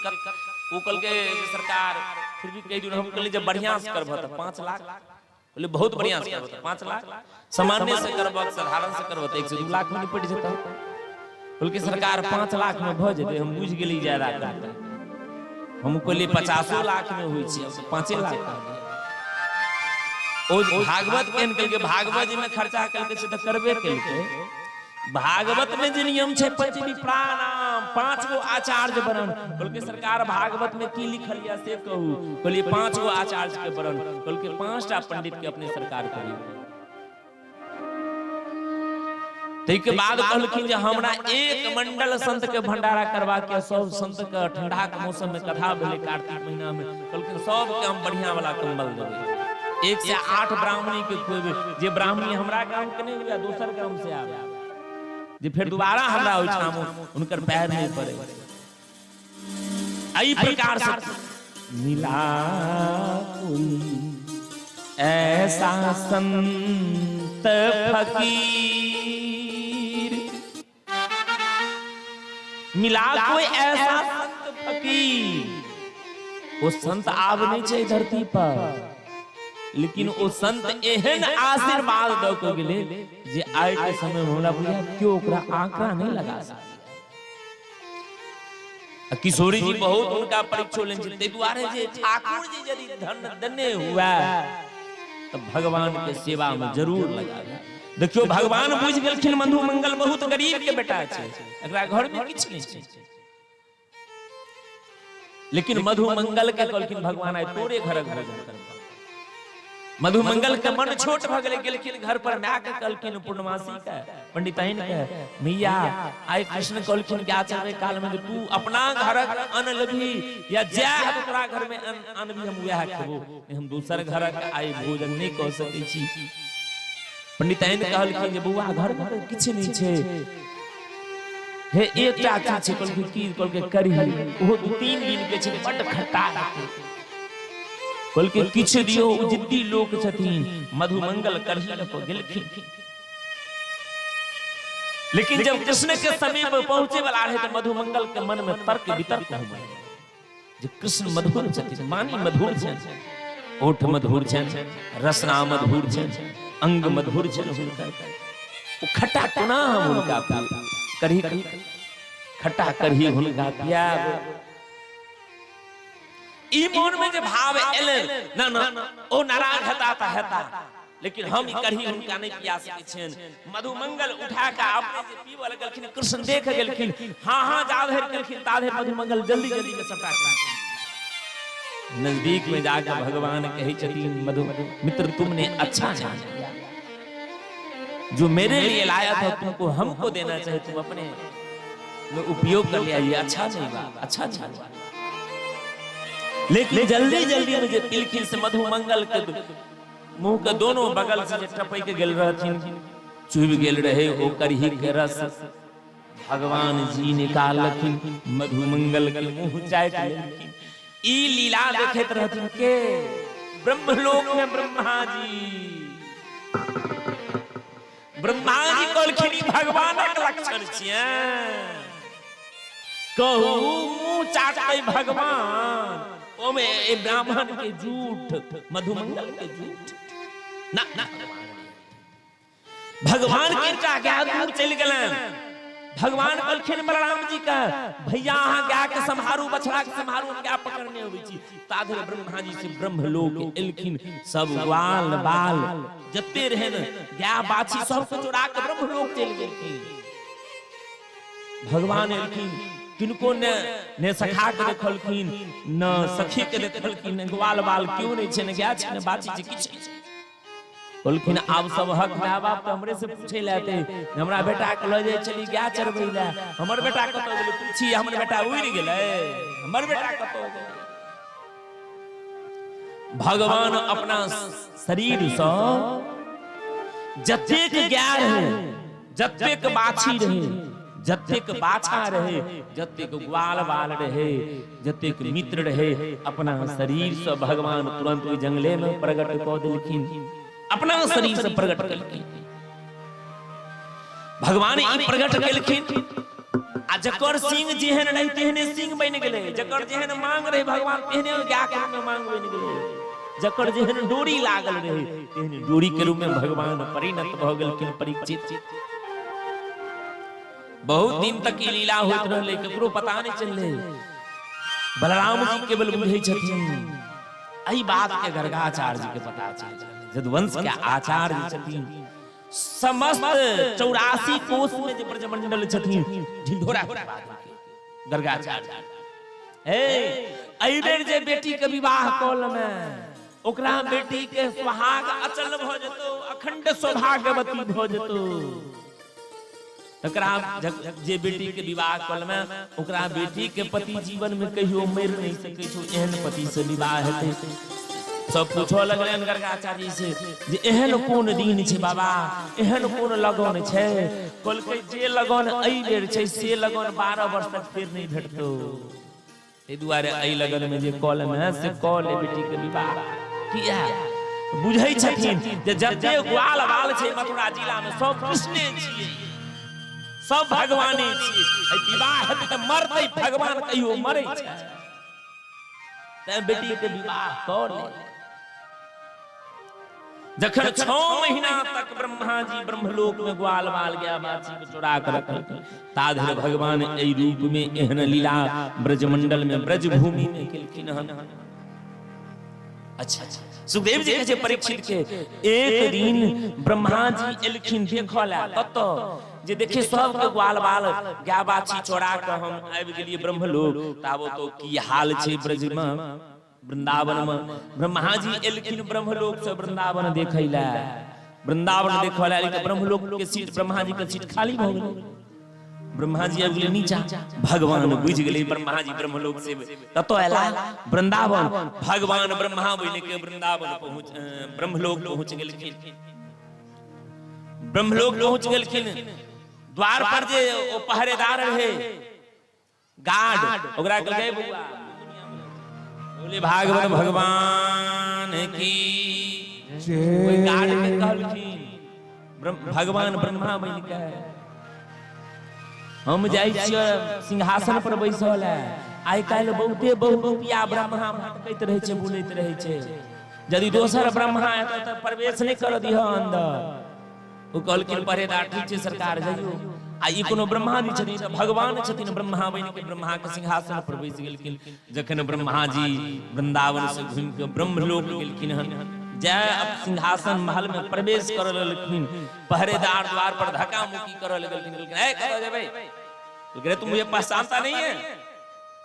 ओ कहलकै सरकार फिर भी कहि दिन, हम कहली जब बढ़िया से करब त 5 लाख। कहले बहुत बढ़िया से करब त 5 लाख, सामान्य से करब साधारण से करब त 1 से 2 लाख में निपट जेतौ। कहलकै सरकार 5 लाख में भ जेतै, हम बुझ गेली ज्यादा करतै। हम कहली 50 लाख में होई छै, 5 लाख। ओ भागवत केन कहलकै भागवत जी में खर्चा करके से त करबे केलकै। भागवत में जे नियम छै पंचमी प्राणाम 5 गो आचार्य बरन। बोल सरकार भागवत में की लिखल या से कहू। बोलिए 5 गो आचार्य के बरन। बोल के 5टा पंडित के अपने सरकार करी। के बाद कहलखिन जे हमरा एक मंडल संत के भंडारा करवा के सब संत के ठंडा के मौसम में कथा भेले कार्तिक महीना में। कहलखिन सब के हम बढ़िया वाला कंबल देबे। 1 से 8 ब्राह्मणी के खुएबे। जे ब्राह्मणी हमरा गांव के नहीं हुआ दोसर गांव से आवे जे फिर दोबारा हमरा ओइ ठाम उनकर पैर नहीं पड़े। एई प्रकार से मिला कोई ऐसा संत फकीर, मिला कोई ऐसा संत फकीर। वो संत आब नहीं छे धरती पर, लेकिन वो संत एहन आशीर्वाद द के गेले जे आइ के समय में हमरा बुझा क्यों ओकरा आंकड़ा नहीं लगा सकता। किशोरी जी बहुत उनका परीक्षा लेन ते दुआरे जे ठाकुर जी यदि धन दने हुआ तो भगवान के सेवा में जरूर लगा। देखियो भगवान बुझ गेलखिन मधु मंगल बहुत गरीब के बेटा छे, एकरा घर में किछ नहीं छे, लेकिन मधु मंगल के कहलखिन भगवान आइ तोरे घर भोजन कर। मधु मंगल के मन छोट भ गेले, गेलखिन घर पर माय के कहलखिन पूर्णमासी के पंडिताइन के मैया आइ कृष्ण कहलखिन के आचरण काल में तू अपना घर अन्न लभी या जा तोरा घर में अन्न भी हम वह खेबो, हम दूसर घर आइ भोजन नहीं कर सकै छी। पंडिताइन कहलखिन जे बउआ घर में किछ नहीं छे, हे एकटा चीज छे। कहलखिन की? कहलके करी, ओहो 2-3 दिन के छे, बड खट्टा कहलके किछ दियो। जिद्दी लोक छथिन। मधु मंगल करही को गेलखिन, लेकिन जब कृष्ण के समय में पहुंचे वाला रहे तो मधु मंगल के मन में तर्क वितर्क हो गए जे कृष्ण मधुर छथिन, मानी मधुर छन, ओठ मधुर छन, रसना मधुर छन, अंग मधुर छन, वो खट्टा कोना हम उनका करही खट्टा करही हुनका पियाब। ई मन में जे भाव एले ना ना ओ नाराज हेता, लेकिन हम ई करही उनका नहीं पिया सकै छन। मधु मंगल उठा के अपने जे पीबे लगलखिन, कृष्ण देख गेलखिन, हां जाधर केलखिन ताधर मधु मंगल जल्दी जल्दी में सबटा नजदीक में जाकर भगवान कहे छथिन मधु मित्र तुमने अच्छा जान लिया, जो मेरे लिए लाया था तुमको हमको देना चाहिए, तुम अपने में उपयोग कर लिया, ये अच्छा नहीं बात, अच्छा नहीं। लेकिन जल्दी जल्दी में जे पिलखिन से मधु मंगल के मुंह के दोनों बगल से टपक के गेल रहथिन, चुभ गेल रहे ओ करही के रस भगवान जी निकालखिन, मधु मंगल के मुंह चाट लेलखिन। ई लीला देखत रहथिन के ब्रह्मलोक में ब्रह्मा जी कहलखिन भगवानक लक्षण छियै, कहू मुंह चाटै भगवान, ओमे ए ब्राह्मण के झूठ, मधु मंगल के झूठ ना ना। भगवान के टा दूर चल गेलन। भगवान कहलखिन बलराम जी का भैया अहाँ गाय के सम्हारू, बछड़ा के सम्हारू, हम गाय पकड़ने अबै छी। ताधर ब्रह्मा जी से ब्रह्मलोक एलखिन, सब ग्वाल बाल जते रहे न गाय बाछी सबके चुरा के ब्रह्मलोक चल गेलखिन। भगवान एलखिन, किनको ने सखा के देखलखिन, न सखी के देखलखिन, न ग्वाल बाल क्यों नहीं छे, न गाय छे, न बाछी छे, किछ नहीं। कहलखिन आब सब हक माय बाप तो हमरे से पूछे लेते, हमरा बेटा के ल जाय चली गाय चरबै ले, हमर बेटा कतौ गेलै पूछी, हमर बेटा उड़ि गेलै, हमर बेटा कतौ गेलै। भगवान अपना शरीर से जतेक गाय रहे, जतेक बाछी रहे, जतेक बाछा रहे, जतेक ग्वाल बाल रहे, जतेक मित्र रहे, अपना शरीर से भगवान तुरंत ओइ जंगले में प्रकट कऽ देलखिन, अपना शरीर से प्रकट केलखिन। भगवान ई प्रकट केलखिन आ जकर सिंह जेहन रहे तेहने सिंह बनि गेलै, जकर जेहन मांग रहे भगवान तेहने गाय के रूप में मांग बनि गेलै, जकर जेहन डोरी लागल रहे तेहने डोरी के रूप में भगवान परिणत भ गेलखिन। परीक्षित बहुत दिन तक ई लीला होइत रहले, केकरो पता नहीं चलले, बलराम जी केवल बुझै छथिन। एही बात के गर्गाचार्य जी के पता चल, यदुवंश के आचार्य छथिन, समस्त 84 कोष में जे ब्रजमंडल छथिन ढिढोरा गर्गाचार्य बेर जे बेटी के विवाह कल में ओकरा बेटी के सुहाग अचल भ जतो, अखंड सौभाग्यवती भ जतो। तकरा जे बेटी के विवाह कल में ओकरा बेटी के पति जीवन में कहियो मर नहीं सकै छो, एहन पति से विवाह हेतै। सब पूछो लगलन गर्गाचार्य से जे एहन कोन दिन छै बाबा, एहन कोन लगन छै? कहलकै जे लगन एहि बेर छै से लगन 12 वर्ष तक फिर नहीं भेटतो। ए दुआरे एहि लगन में जे कल में से कल बेटी के विवाह किया बुझै छथिन जे जते ग्वाल बाल छै मथुरा जिला में सब कृष्णे छियै, सब भगवाने छियै। ए विवाह हेतै त मरतै, भगवान कहियो मरै छै त बेटी के विवाह कर ले। जखन 6 महीना तक ब्रह्मा जी ब्रह्मलोक में ग्वाल बाल गया बाछी को चुरा कर रखल, ताधर भगवान एहि रूप में एहन लीला ब्रजमंडल में ब्रज भूमि में केलखिन हन। अच्छा सुखदेव जी कहै परीक्षित के एक दिन ब्रह्मा जी एलखिन देखला कत जे देखे सब के ग्वाल बाल गाय बाछी चोरा के हम आबि गेलिए ब्रह्मलोक, ताबो तो की हाल छै ब्रज में वृंदावन में। ब्रह्मा जी एलखिन ब्रह्मलोक से वृंदावन देखैला, वृंदावन देखैला त ब्रह्मलोक के सीट ब्रह्मा जी के सीट खाली भ गेलै। ब्रह्मा जी आबि गेलै नीचा, भगवान बुझ गेलै ब्रह्मा जी ब्रह्मलोक से कत एला वृंदावन। भगवान ब्रह्मा बनि के वृंदावन पहुंच ब्रह्मलोक पहुंच गेलखिन। ब्रह्मलोक पहुंच गेलखिन, द्वार पर जे ओ पहरेदार रहे गार्ड ओकरा कहै बउआ बोले भागवत भगवान की कोई गार्ड के कहलखिन भगवान ब्रह्मा बनि के हम जाइ छियै सिंहासन पर बैसल है। आइ काल्हि बहुते बहुरूपिया ब्रह्मा भटकैत रहे छै, बुलैत रहे छै। यदि दोसर ब्रह्मा एतै त प्रवेश नहीं कर दिह अंदर। ओ कहलखिन पहरेदार ठीक छै सरकार जइयो। आ ई कोनो ब्रह्मा जी छथिन त भगवान छथिन, ब्रह्मा बनि के ब्रह्मा के सिंहासन पर बैस गेलखिन। जखन ब्रह्मा जी वृंदावन से घूम के ब्रह्मलोक गेलखिन हन, जय अब सिंहासन महल में प्रवेश कर लगलखिन, पहरेदार द्वार पर धक्का मुक्की कर लगलखिन। ए कहां जेबै? बोले तुम मुझे पहचानता नहीं है?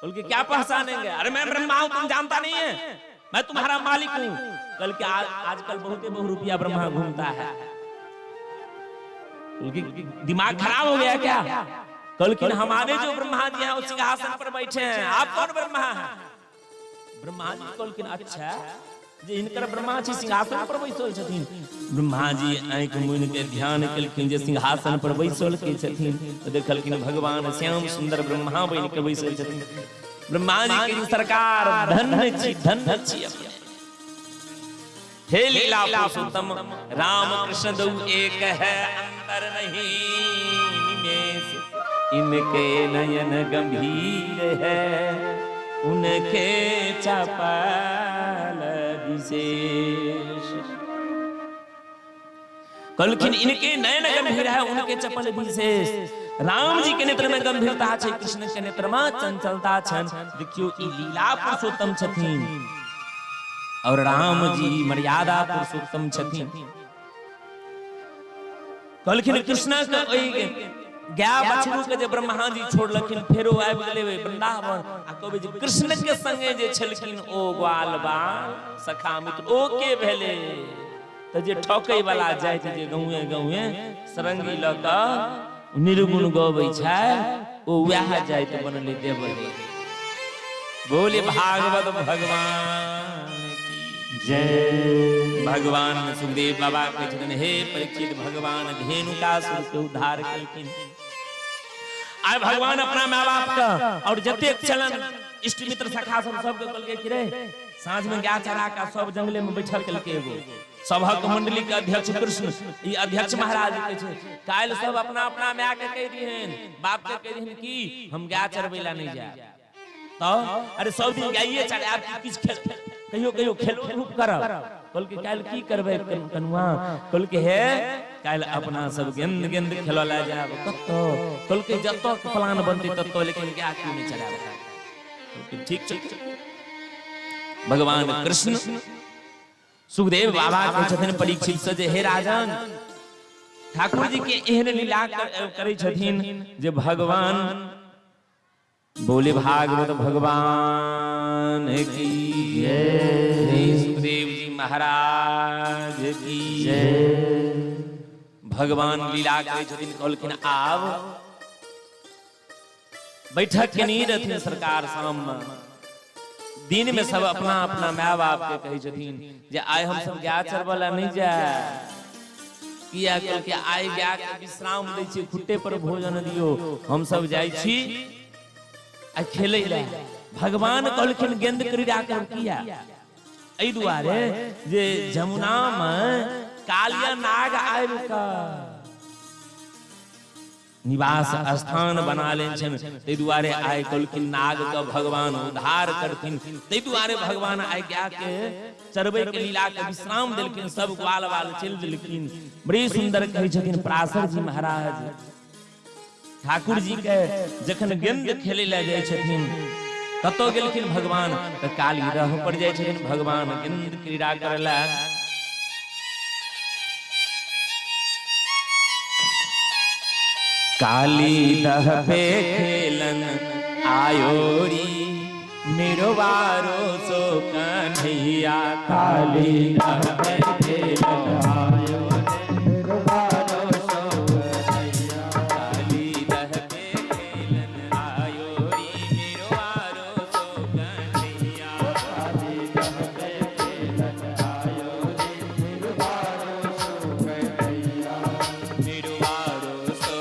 बोले क्या पहचानेंगे? अरे मैं ब्रह्मा हूं, तुम जानता नहीं है, मैं तुम्हारा मालिक हूं। कल के आजकल बहुते बहुरूपिया ब्रह्मा घूमता है, दिमाग खराब हो गया क्या? कल कि हमारे जो ब्रह्मा जी हैं वो सिंहासन पर बैठे हैं, आप कौन ब्रह्मा हैं? ब्रह्मा जी कल कि अच्छा जे इनकर ब्रह्मा जी सिंहासन पर बैसल छथिन। ब्रह्मा जी आंख मूनि के ध्यान केलखिन जे सिंहासन पर बैसल के छथिन, तो देखलखिन भगवान श्याम सुंदर ब्रह्मा बनि के बैसल छथिन। ब्रह्मा जी के सरकार धन्य छी, धन्य छी अपने। हे लीला पुरुषोत्तम राम कृष्ण दो एक है, अंतर नहीं निमेष। इनके नयन गंभीर है, उनके चपल विशेष। कहलखिन इनके नयन गंभीर है, उनके चपल विशेष। राम जी के नेत्र में गंभीरता छै, कृष्ण के नेत्र में चंचलता छन। देखियो ई लीला पुरुषोत्तम छथिन और राम जी मर्यादा पुरुषोत्तम छथिन। कहलखिन कृष्ण के ओइ गाय बछरू के जे ब्रह्मा जी छोड़लखिन, फेरो आबि गेलै वृंदावन। आ कहबै जे कृष्ण के संगे जे छलखिन ओ ग्वाल बाल सखा मित्र ओ के भेले? त जे ठकै वाला जाइत जे गाँवे गाँवे सरंगी ल क निर्गुण गबै छै, ओ वएह जाइत बनले देवले। बोले भागवत भगवान जय। भगवान सुखदेव बाबा के छथिन हे परीक्षित, भगवान धेनुकासुर के उद्धार केलखिन। आय भगवान अपना माँ बाप का और जतेक चलन इष्ट मित्र सखा सब के कहलकै कि रे साँझ में गाय चरा का सब जंगले में बैठल केलकै। एगो सभक मंडली के अध्यक्ष कृष्ण ई अध्यक्ष महाराज के छै। काल्हि सब अपना अपना माँ के कह दिहन, बाप के कह दिहन कि हम गाय चरबै ला नहीं जाए। तो अरे सब दिन गाइए चढ़ाब की किछ कहियो कहियो खेलो धूप करब। कल के काल की करबे कनुआ? कल के हे काल अपना सब गेंद गेंद खेलो ला जाब कतो। कल के जतो प्लान बनते ततो, लेकिन क्या क्यों नहीं चढ़ाब? ठीक ठीक। भगवान कृष्ण सुखदेव बाबा के छथिन परीक्षित से जे हे राजन, ठाकुर जी के एहन लीला करै छथिन जे भगवान बोले भागवत भगवान की जय, सुखदेव जी महाराज की जय। भगवान लीला करे छथिन, कहलखिन आब बैठक के नहीं रहथिन सरकार सामने। दिन में सब अपना अपना माय बाप के कहे छथिन जे आइ हम सब गाय चरबला नहीं जाए, किया कहलके आइ गाय के विश्राम दै छी, खुट्टे पर भोजन दियो, हम सब जाइ छी आ खेलै ला। भगवान कहलखिन गेंद क्रीड़ा कर किया, एहि दुआरे जे जमुना में कालिया नाग आबि कऽ निवास स्थान बना ले छन, तै दुआरे आइ कहलखिन नाग के भगवान उद्धार करथिन। तै दुआरे भगवान आइ गाय के चरबै के लीला के विश्राम देलखिन, सब ग्वाल वाल चल देलखिन। बड़ी सुंदर कहै छथिन पराशर जी महाराज, ठाकुर जी के जखन गेंद खेले ला जाय छथिन कतौ गेलखिन भगवान त काली रह पर जाय छथिन भगवान गेंद क्रीड़ा करला। काली दह पे खेलन आयोरी मेरो बारो सो कन्हैया, काली दह पे खेलन आयोरी मेरो बारो सो कन्हैया, काली दह पे खेलन आयोरी मेरो बारो सो कन्हैया, काली दह पे खेलन आयोरी मेरो बारो सो कन्हैया, मेरो बारो सो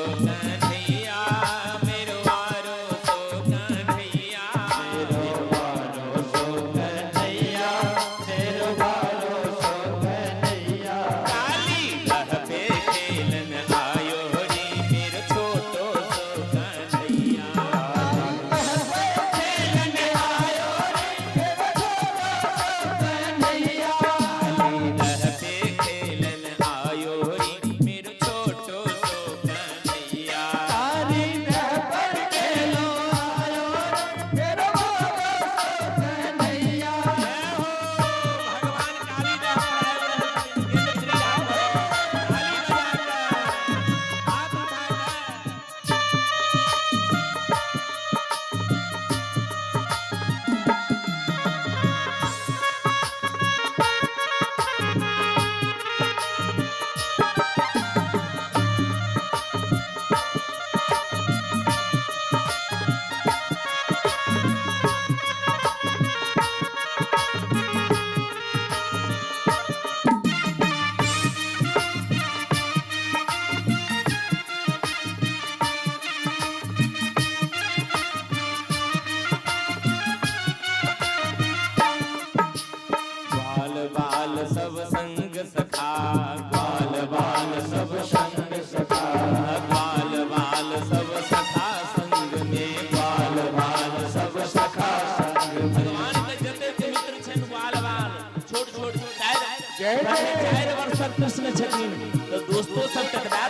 कृष्ण छथिन तो दोस्तों सब टकरा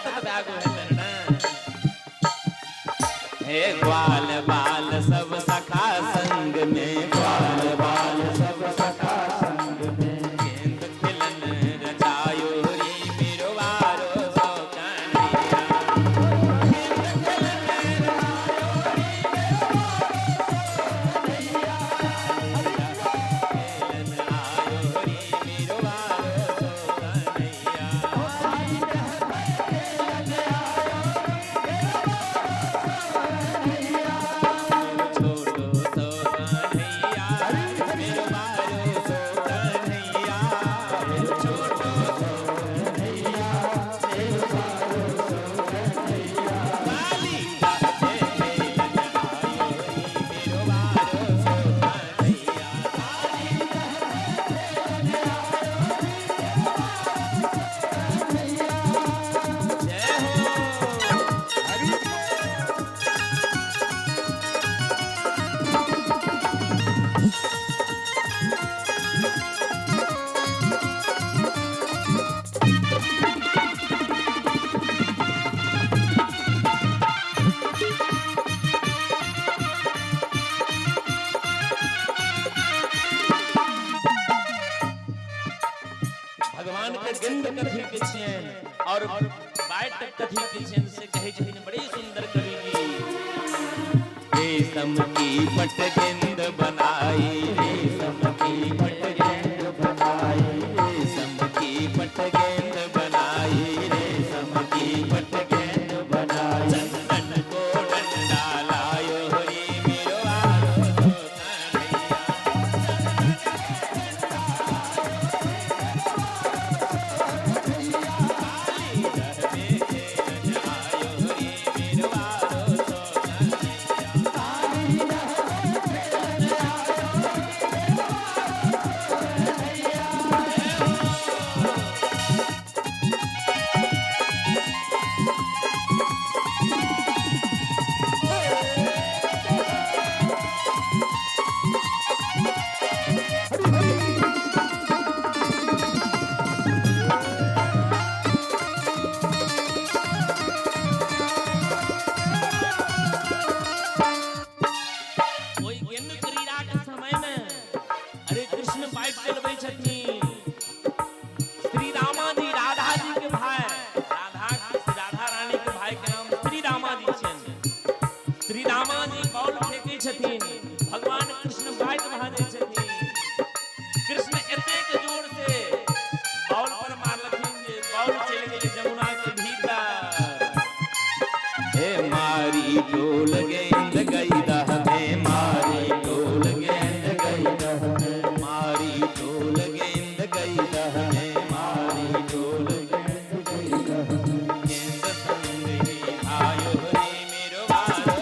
गो हे ग्वाल बाल सब सखा संग में, ग्वाल बाल सब सखा संग में, गेंद खिलन रचायो री मेरो बारो सो कन्हैया, गेंद खिलन रचायो री मेरो बारो सो कन्हैया, खेलन आयो री मेरो बारो सो कन्हैया, गेंद कथी के छियन और बैट कथी के छियन से कहे छथिन बड़ी सुंदर कवि जी। रेशम की पटगेंद बनाई, रेशम की पटगेंद बनाई, रेशम की पटगेंद बनाई, रेशम की पटगेंद बनाई। चंदन को डंडा लायो रे मेरो वारो तो भगवान कृष्ण बाइट बहाने छथिन। कृष्ण एतेक जोर से बाउल पर मारलखिन जे बाउल चलि गेलै जमुना के भीतर। हे मारी डोल गेंद गईदा हमें, मारी डोल गेंद गईदा हमें, मारी डोल गेंद गईदा हमें, मारी डोल गेंद गईदा हमें। गेंद संग ही आयो रे मेरो वारो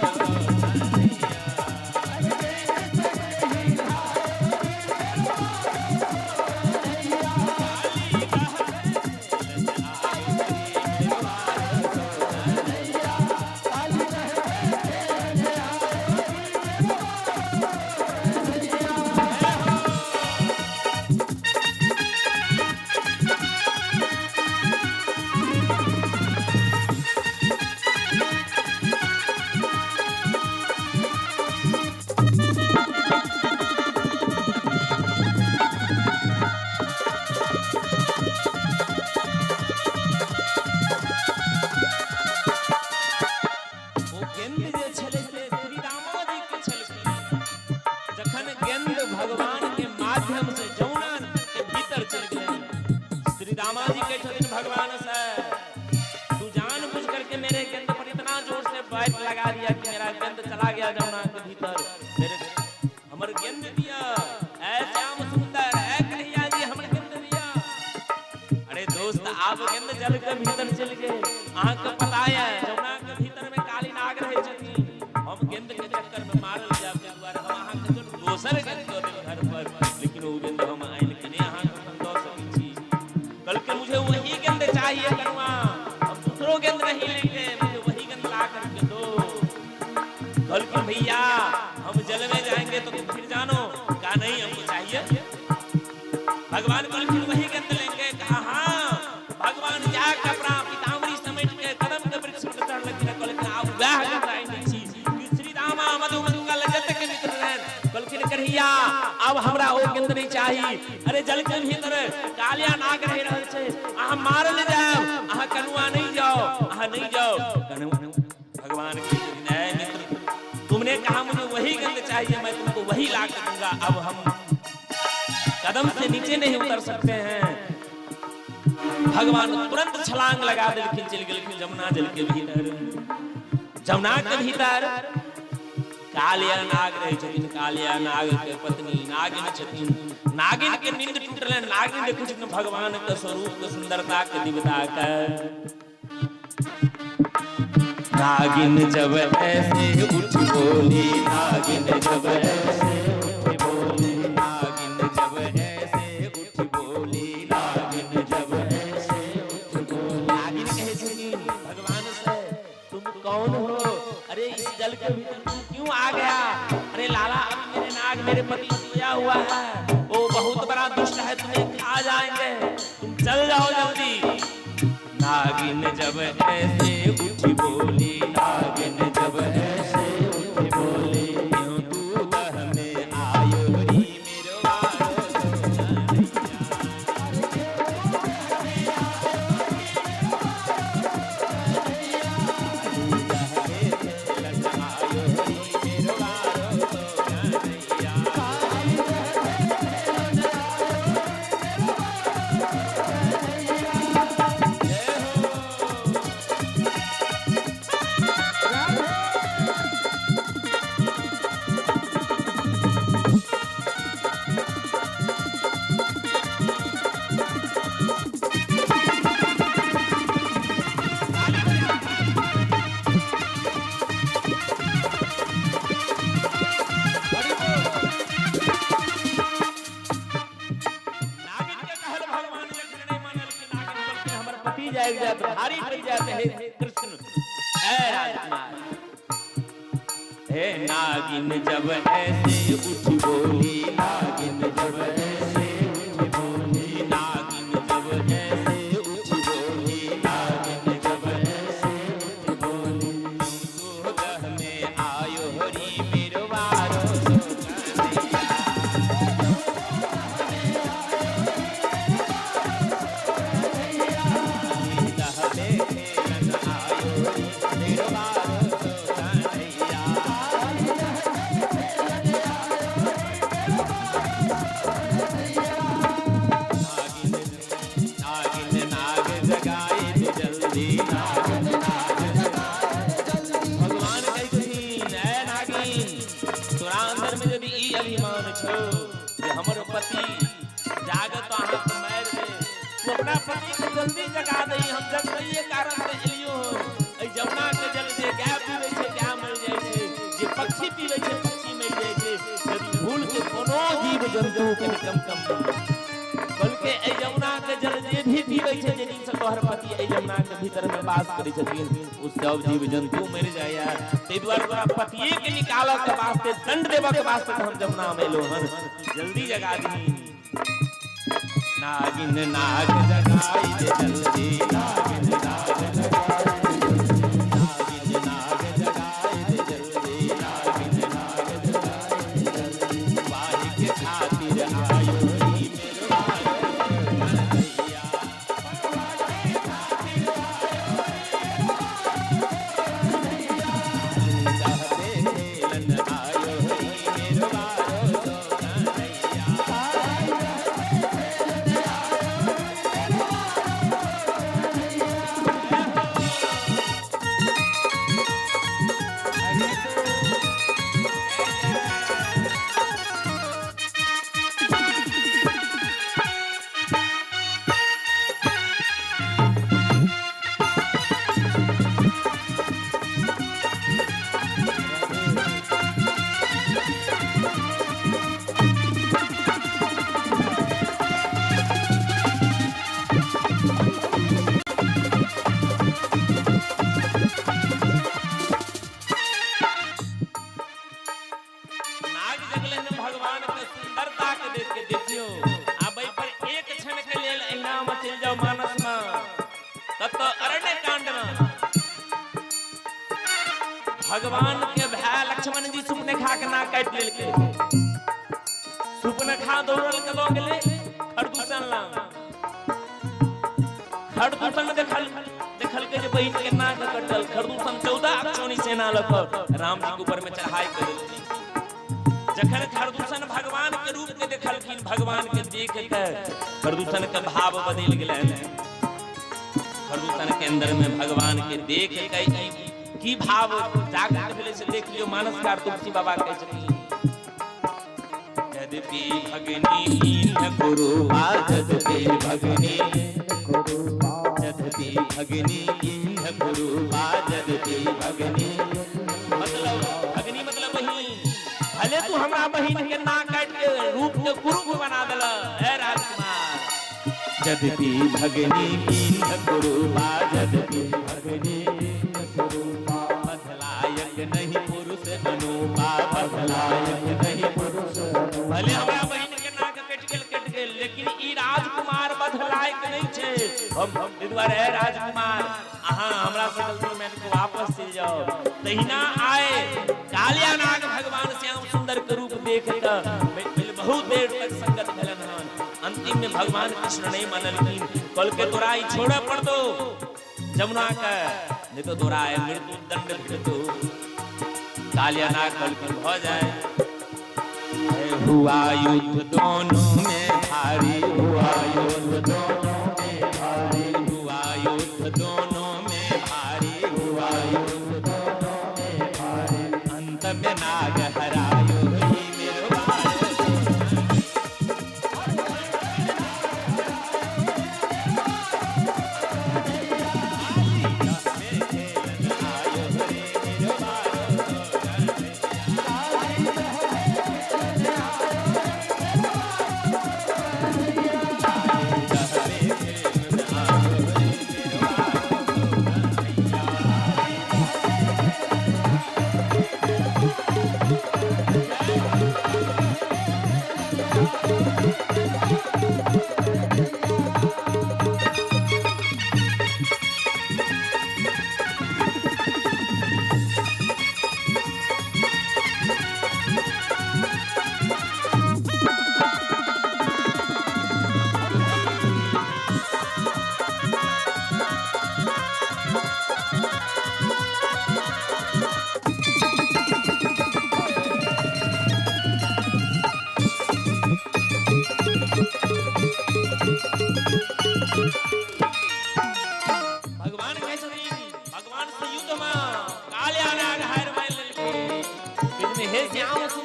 भगवान से तू जानबूझ करके मेरे गेंद पर इतना जोर से बैट लगा दिया कि मेरा गेंद चला गया जमुना के भीतर। मेरे हमर गेंद दिया ऐ श्याम सुंदर ऐ कन्हैया जी हमर गेंद दिया। अरे दोस्त आप गेंद जल के भीतर चल गए, आहां के पता है जमुना के भीतर में काली नाग रहे छथिन। हम गेंद के चक्कर में मारल जाब के द्वारा हम आहां के दोसर गेंद दो दिन घर पर, लेकिन वो गेंद हम आइन के नहीं आहां के दो सकी छी। कल के मुझे वही गेंद चाहिए कनुआ, हम दूसरों गेंद नहीं लेंगे, मुझे वही गेंद ला करके दो। कल के भैया हम जल में जाएंगे तो तुम फिर जानो, कहा नहीं हमको चाहिए। भगवान कल फिर वही गेंद लेंगे, कहा हाँ। भगवान जा कपड़ा पीताम्बरी समेट के कदम के वृक्ष पर चढ़ लगी। कल के आप वह गेंद आई छी कि श्री रामा मधु मंगल जत के मित्र रहन। कल के कन्हैया अब हमरा ओ गेंद नहीं चाहिए। अरे जल के भीतर कालिया नाग रह रहल छे, आहा मार ले जाओ, आहा कनुआ नहीं जाओ, आहा नहीं जाओ। भगवान के न्याय मित्र तुमने कहा मुझे वही गेंद चाहिए, मैं तुमको वही ला के दूंगा। अब हम कदम से नीचे नहीं उतर सकते हैं। भगवान तुरंत छलांग लगा दिलखिन, चल गेलखिन जमुना जल के भीतर। जमुना के भीतर कालिया नाग रहे छथिन। कालिया नाग के पत्नी नागिन छथिन। नागिन के नींद टूटले, नागिन देखै छथिन भगवान के स्वरूप के सुंदरता के दिव्यता के। नागिन जब ऐसे उठ बोली, नागिन जब ऐसे उठ बोली, नागिन जब ऐसे उठ बोली, नागिन जब ऐसे उठ बोली। नागिन कहे छथिन भगवान से तुम कौन हो? अरे इस जल के भीतर तुम क्यों आ गया? अरे लाला अब मेरे नाग मेरे पति सोया हुआ है, वो बहुत बड़ा दुष्ट है, तुम्हें खा जाएंगे, तुम चल जाओ जल्दी। नागिन जब ऐसे उठी बोली, नागिन जब ऐसे उठी बोली, क्यों तू हमें आयो री मेरो वारो सोना। जाए जात भारी पड़ जाते हे कृष्ण ऐ राजकुमार। हे नागिन जब ऐसे उठ बोली, नागिन जब ऐसे उठ बोली, नागिन जब ऐसे उठ बोली, नागिन जब ऐसे उठ बोली, तुम गह में आयो हरी मेरो वारो सोकनैया। हमरो पति जागत हाथ मार दे, तू अपना पति को जल्दी जगा दे। हम जग ये कारण से एलियो ए जमुना के जल दे, गाय पीवे छे गाय मर जाय छे, जे पक्षी पीवे छे पक्षी मर जाय छे। यदि भूल के कोनो जीव जंतु के कम बल्कि ए जमुना के जल जे भी पीवे छे, जे दिन से तोहर पति ए जमुना के भीतर में वास करै छथिन, उ सब जीव जंतु मर जाय यार। ते द्वारा तोरा पतिये के निकाला के वास्ते, दंड देबा के वास्ते हम जमुना में एलो हन, जल्दी जगा दी। नागिन नाग जगाई दे जल्दी, नागिन नाग जगाई दे जल्दी, नागिन नाग जगाई दे जल्दी, नागिन नाग जगाई दे जल्दी, वाही के खातिर आयो री मेरो वारो कन्हैया, वाही के खातिर आयो रे कन्हैया, खेलन आयो री मेरो वारो कन्हैया। भगवान के भाई लक्ष्मण जी सुपनेखा के ना काट लेलके, सुपनेखा दौड़ल के लो गेले खरदूषण ला, खरदूषण देखल के जे बहिन के नाक कटल, खरदूषण 14 अक्षौणी सेना लक राम जी के ऊपर में चढ़ाई कर देलखिन। जखन खरदूषण भगवान के रूप में देखलखिन, भगवान के देख के खरदूषण के भाव बदल गेलै। खरदूषण के अंदर में भगवान के देख के की भाव जागृत भेले से देख लियो। मानसकार तुलसी बाबा कहै छथिन, यद्यपि भगनी कीन गुरु यद्यपि भगनी गुरु यद्यपि भगनी कीन गुरु यद्यपि भगनी मतलब भगनी मतलब बहिन। भले तू हमरा बहिन के ना काट के रूप के गुरु बना देला ए राजकुमार। यद्यपि भगनी कीन गुरु यद्यपि भगनी नहीं पुरुष अनुपा, बदलायक नहीं पुरुष। भले हमरा बहिन के नाक कट गेल लेकिन ई राजकुमार बदलायक नहीं छे। हम द्वारे है राजकुमार, अहाँ हमरा से गलती में को वापस चल जाओ। तहिना आए कालिया नाग भगवान श्याम सुंदर के रूप देख के बहुत देर तक संगत भेलन हन। अंतिम में भगवान कृष्ण नहीं मानलखिन, कल के तोरा ई छोड़े पड़ दो जमुना का, नहीं तो तोरा मृत्यु दंड भेटो। कालिया नाग कल हो जाए। हुआ युद्ध दोनों में भारी, हुआ युद्ध दोनों में भारी, हुआ युद्ध दोनों में भारी, हुआ युद्ध दोनों में भारी। अंत में नाग हरायो ही मेरो वारो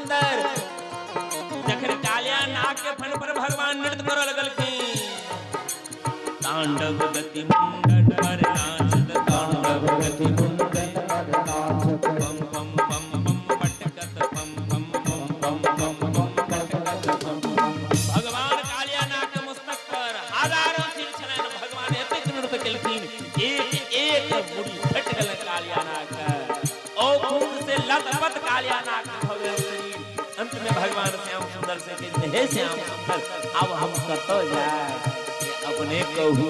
सुंदर जखन कालिया नाग के फन पर भगवान नृत्य कर लगलखिन तांडव गति मुंडन पर नाचत तांडव गति मुंडन पर नाचत पम पम पम पम पटकत पम पम पम पम पम पम पटकत पम भगवान कालिया नाग के मस्तक पर हजारों सिर छलन भगवान एतेक नृत्य केलखिन एक एक मुड़ी फट गल कालिया नाग का ओ खून से लथपथ कालिया नाग का भव्य शरीर अंत में भगवान श्याम सुंदर से कहते हे श्याम सुंदर अब हम कतो जाए अपने कहू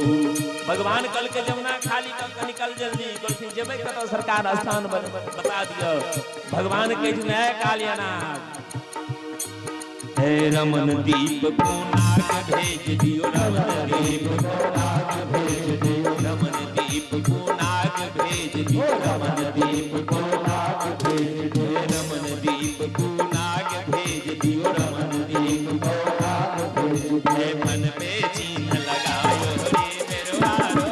भगवान कल के जमुना खाली कर निकल जल्दी कहलखिन जेबै कतो सरकार स्थान बता दियो भगवान के नया कालिया नाग हे रमन दीप को नाग भेज दियो रमन दीप को नाग भेज दियो रमन दीप को नाग भेज दियो रमन दीप को नाग भेज दियो रमन दीप को नाग भेज दियो रमन दीप को नाग भेज दियो मन पे चिन्ह लगायो रे मेरो आरो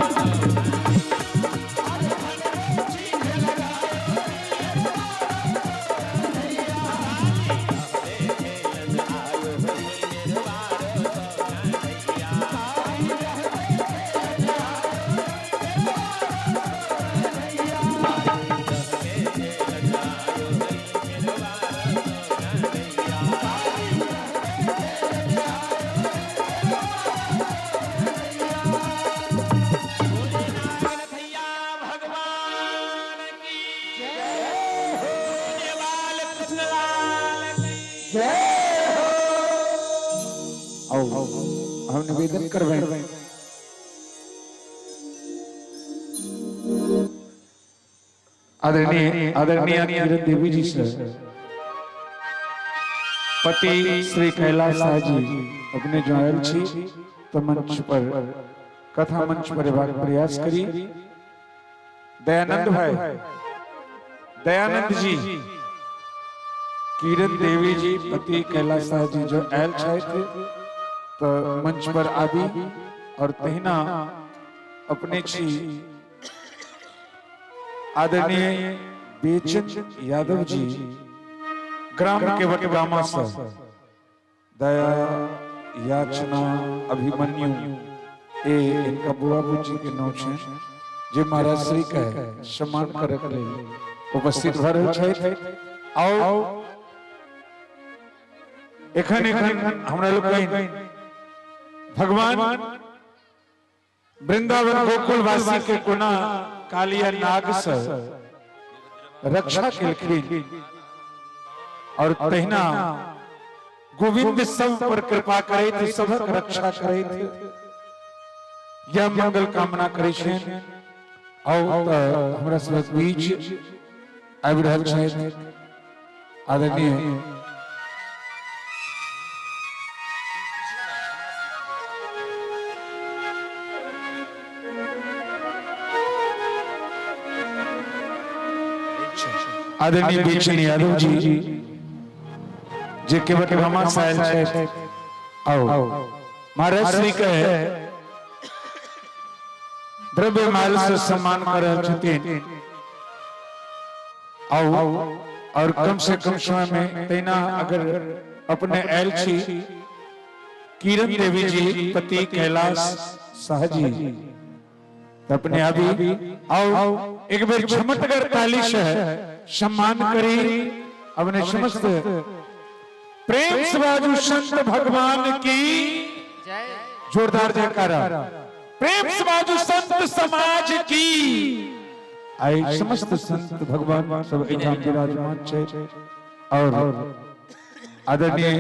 हम निवेदन करवाएं आदरणीय आदरणीय किरण देवी जी से पति श्री कैलाश जी अपने जो आयल छी तो मंच पर कथा मंच पर एबाक प्रयास करी दयानंद भाई दयानंद जी किरण देवी जी पति कैलाश जी जो आयल थे तो मंच पर आदि और तहिना अपने छी आदरणीय बेचन यादव जी ग्राम केवट गामा से दया याचना अभिमन्यु ए इनका बुआ जी के नाम छे जे महाराज श्री का सम्मान करक ले उपस्थित भ रहल छै आओ एखन हमरा लोग कहिन भगवान वृंदावन गोकुल वासी के कोना कालिया नाग से रक्षा केलखिन और तहिना गोविंद सब पर कृपा करैत सबक रक्षा करैत यह मंगल कामना करै छनि और हमरा सबक बीच आबि रहल छथि आदरणीय आदरणीय बेचन यादव जी जे केवट गामा साइल छै आओ महाराज श्री के द्रव्य माल से सम्मान कर रहल छथिन आओ और कम से कम समय में तैना अगर अपने आयल छी किरण देवी जी पति कैलाश शाह जी अपने अभी आओ एक बार झमटगर ताली से सम्मान करी अपने समस्त प्रेम से बाजू संत भगवान की जोरदार जयकारा प्रेम से बाजू संत समाज की आई समस्त संत भगवान सब एठाम विराजमान छे और आदरणीय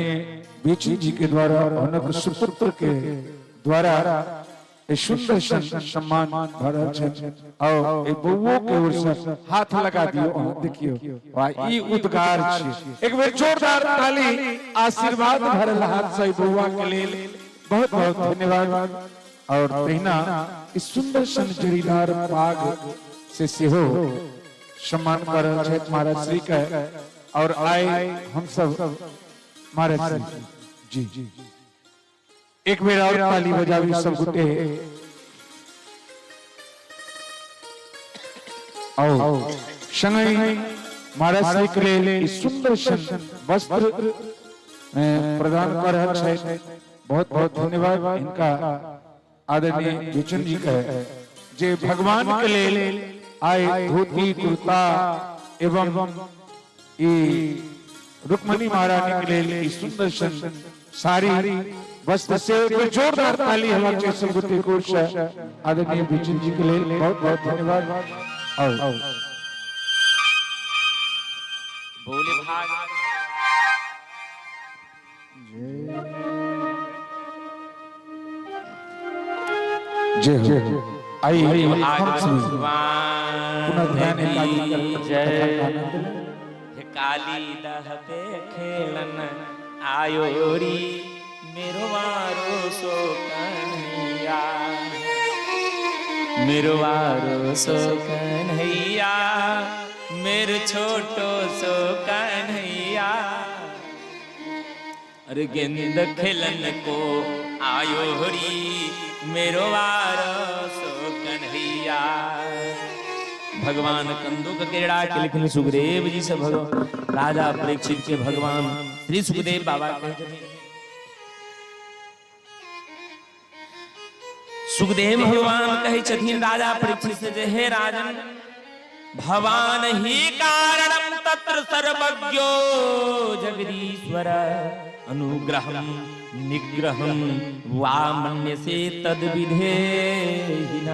बेची जी के द्वारा उनक सुपुत्र के द्वारा सुंदर सम्मान भरल छै और ए बउओ के ओर से हाथ लगा दियो देखियो वाह ई उद्गार छै एक बेर जोरदार ताली आशीर्वाद भरल हाथ से बउआ के लेल बहुत बहुत धन्यवाद और तहिना इस सुंदर सन जरीदार पाग से सेहो सम्मान कर रहल छै महाराज श्री के और आए हम सब महाराज श्री जी एक बेर और ताली बजावी सब गुटे आओ संगई महाराज श्री के लिए इस सुंदर वस्त्र प्रदान कर रहा है। बहुत बहुत धन्यवाद इनका आदरणीय विचन जी का है जे भगवान के लिए आए धोती कुर्ता एवं रुक्मणी महारानी के लिए इस सुंदर सारी वस्त्र से जोरदार ताली हमारे जैसे गुत्ती कोश आदरणीय विचन जी के लिए बहुत बहुत धन्यवाद। और बोले भाग जय हो आइए भगवान ध्यान जय काली दह पे खेलन आयोरी मेरो वारो सो कन्हैया मेरो वारो सो कन्हैया मेरे छोटो सो कन्हैया अरे गेंद खेलन को आयो हरी मेरो वारो सो कन्हैया। भगवान कंदुक केड़ा के लिखने सुखदेव जी से भगवान राजा परीक्षित के भगवान श्री सुखदेव बाबा कहते सुखदेव भगवान कहे छथिन राजा परीक्षित से जे हे राजन भवान ही कारणम तत्र सर्वज्ञो जगदीश्वर अनुग्रहम निग्रहम वा मन्यसे तद विधेहिना।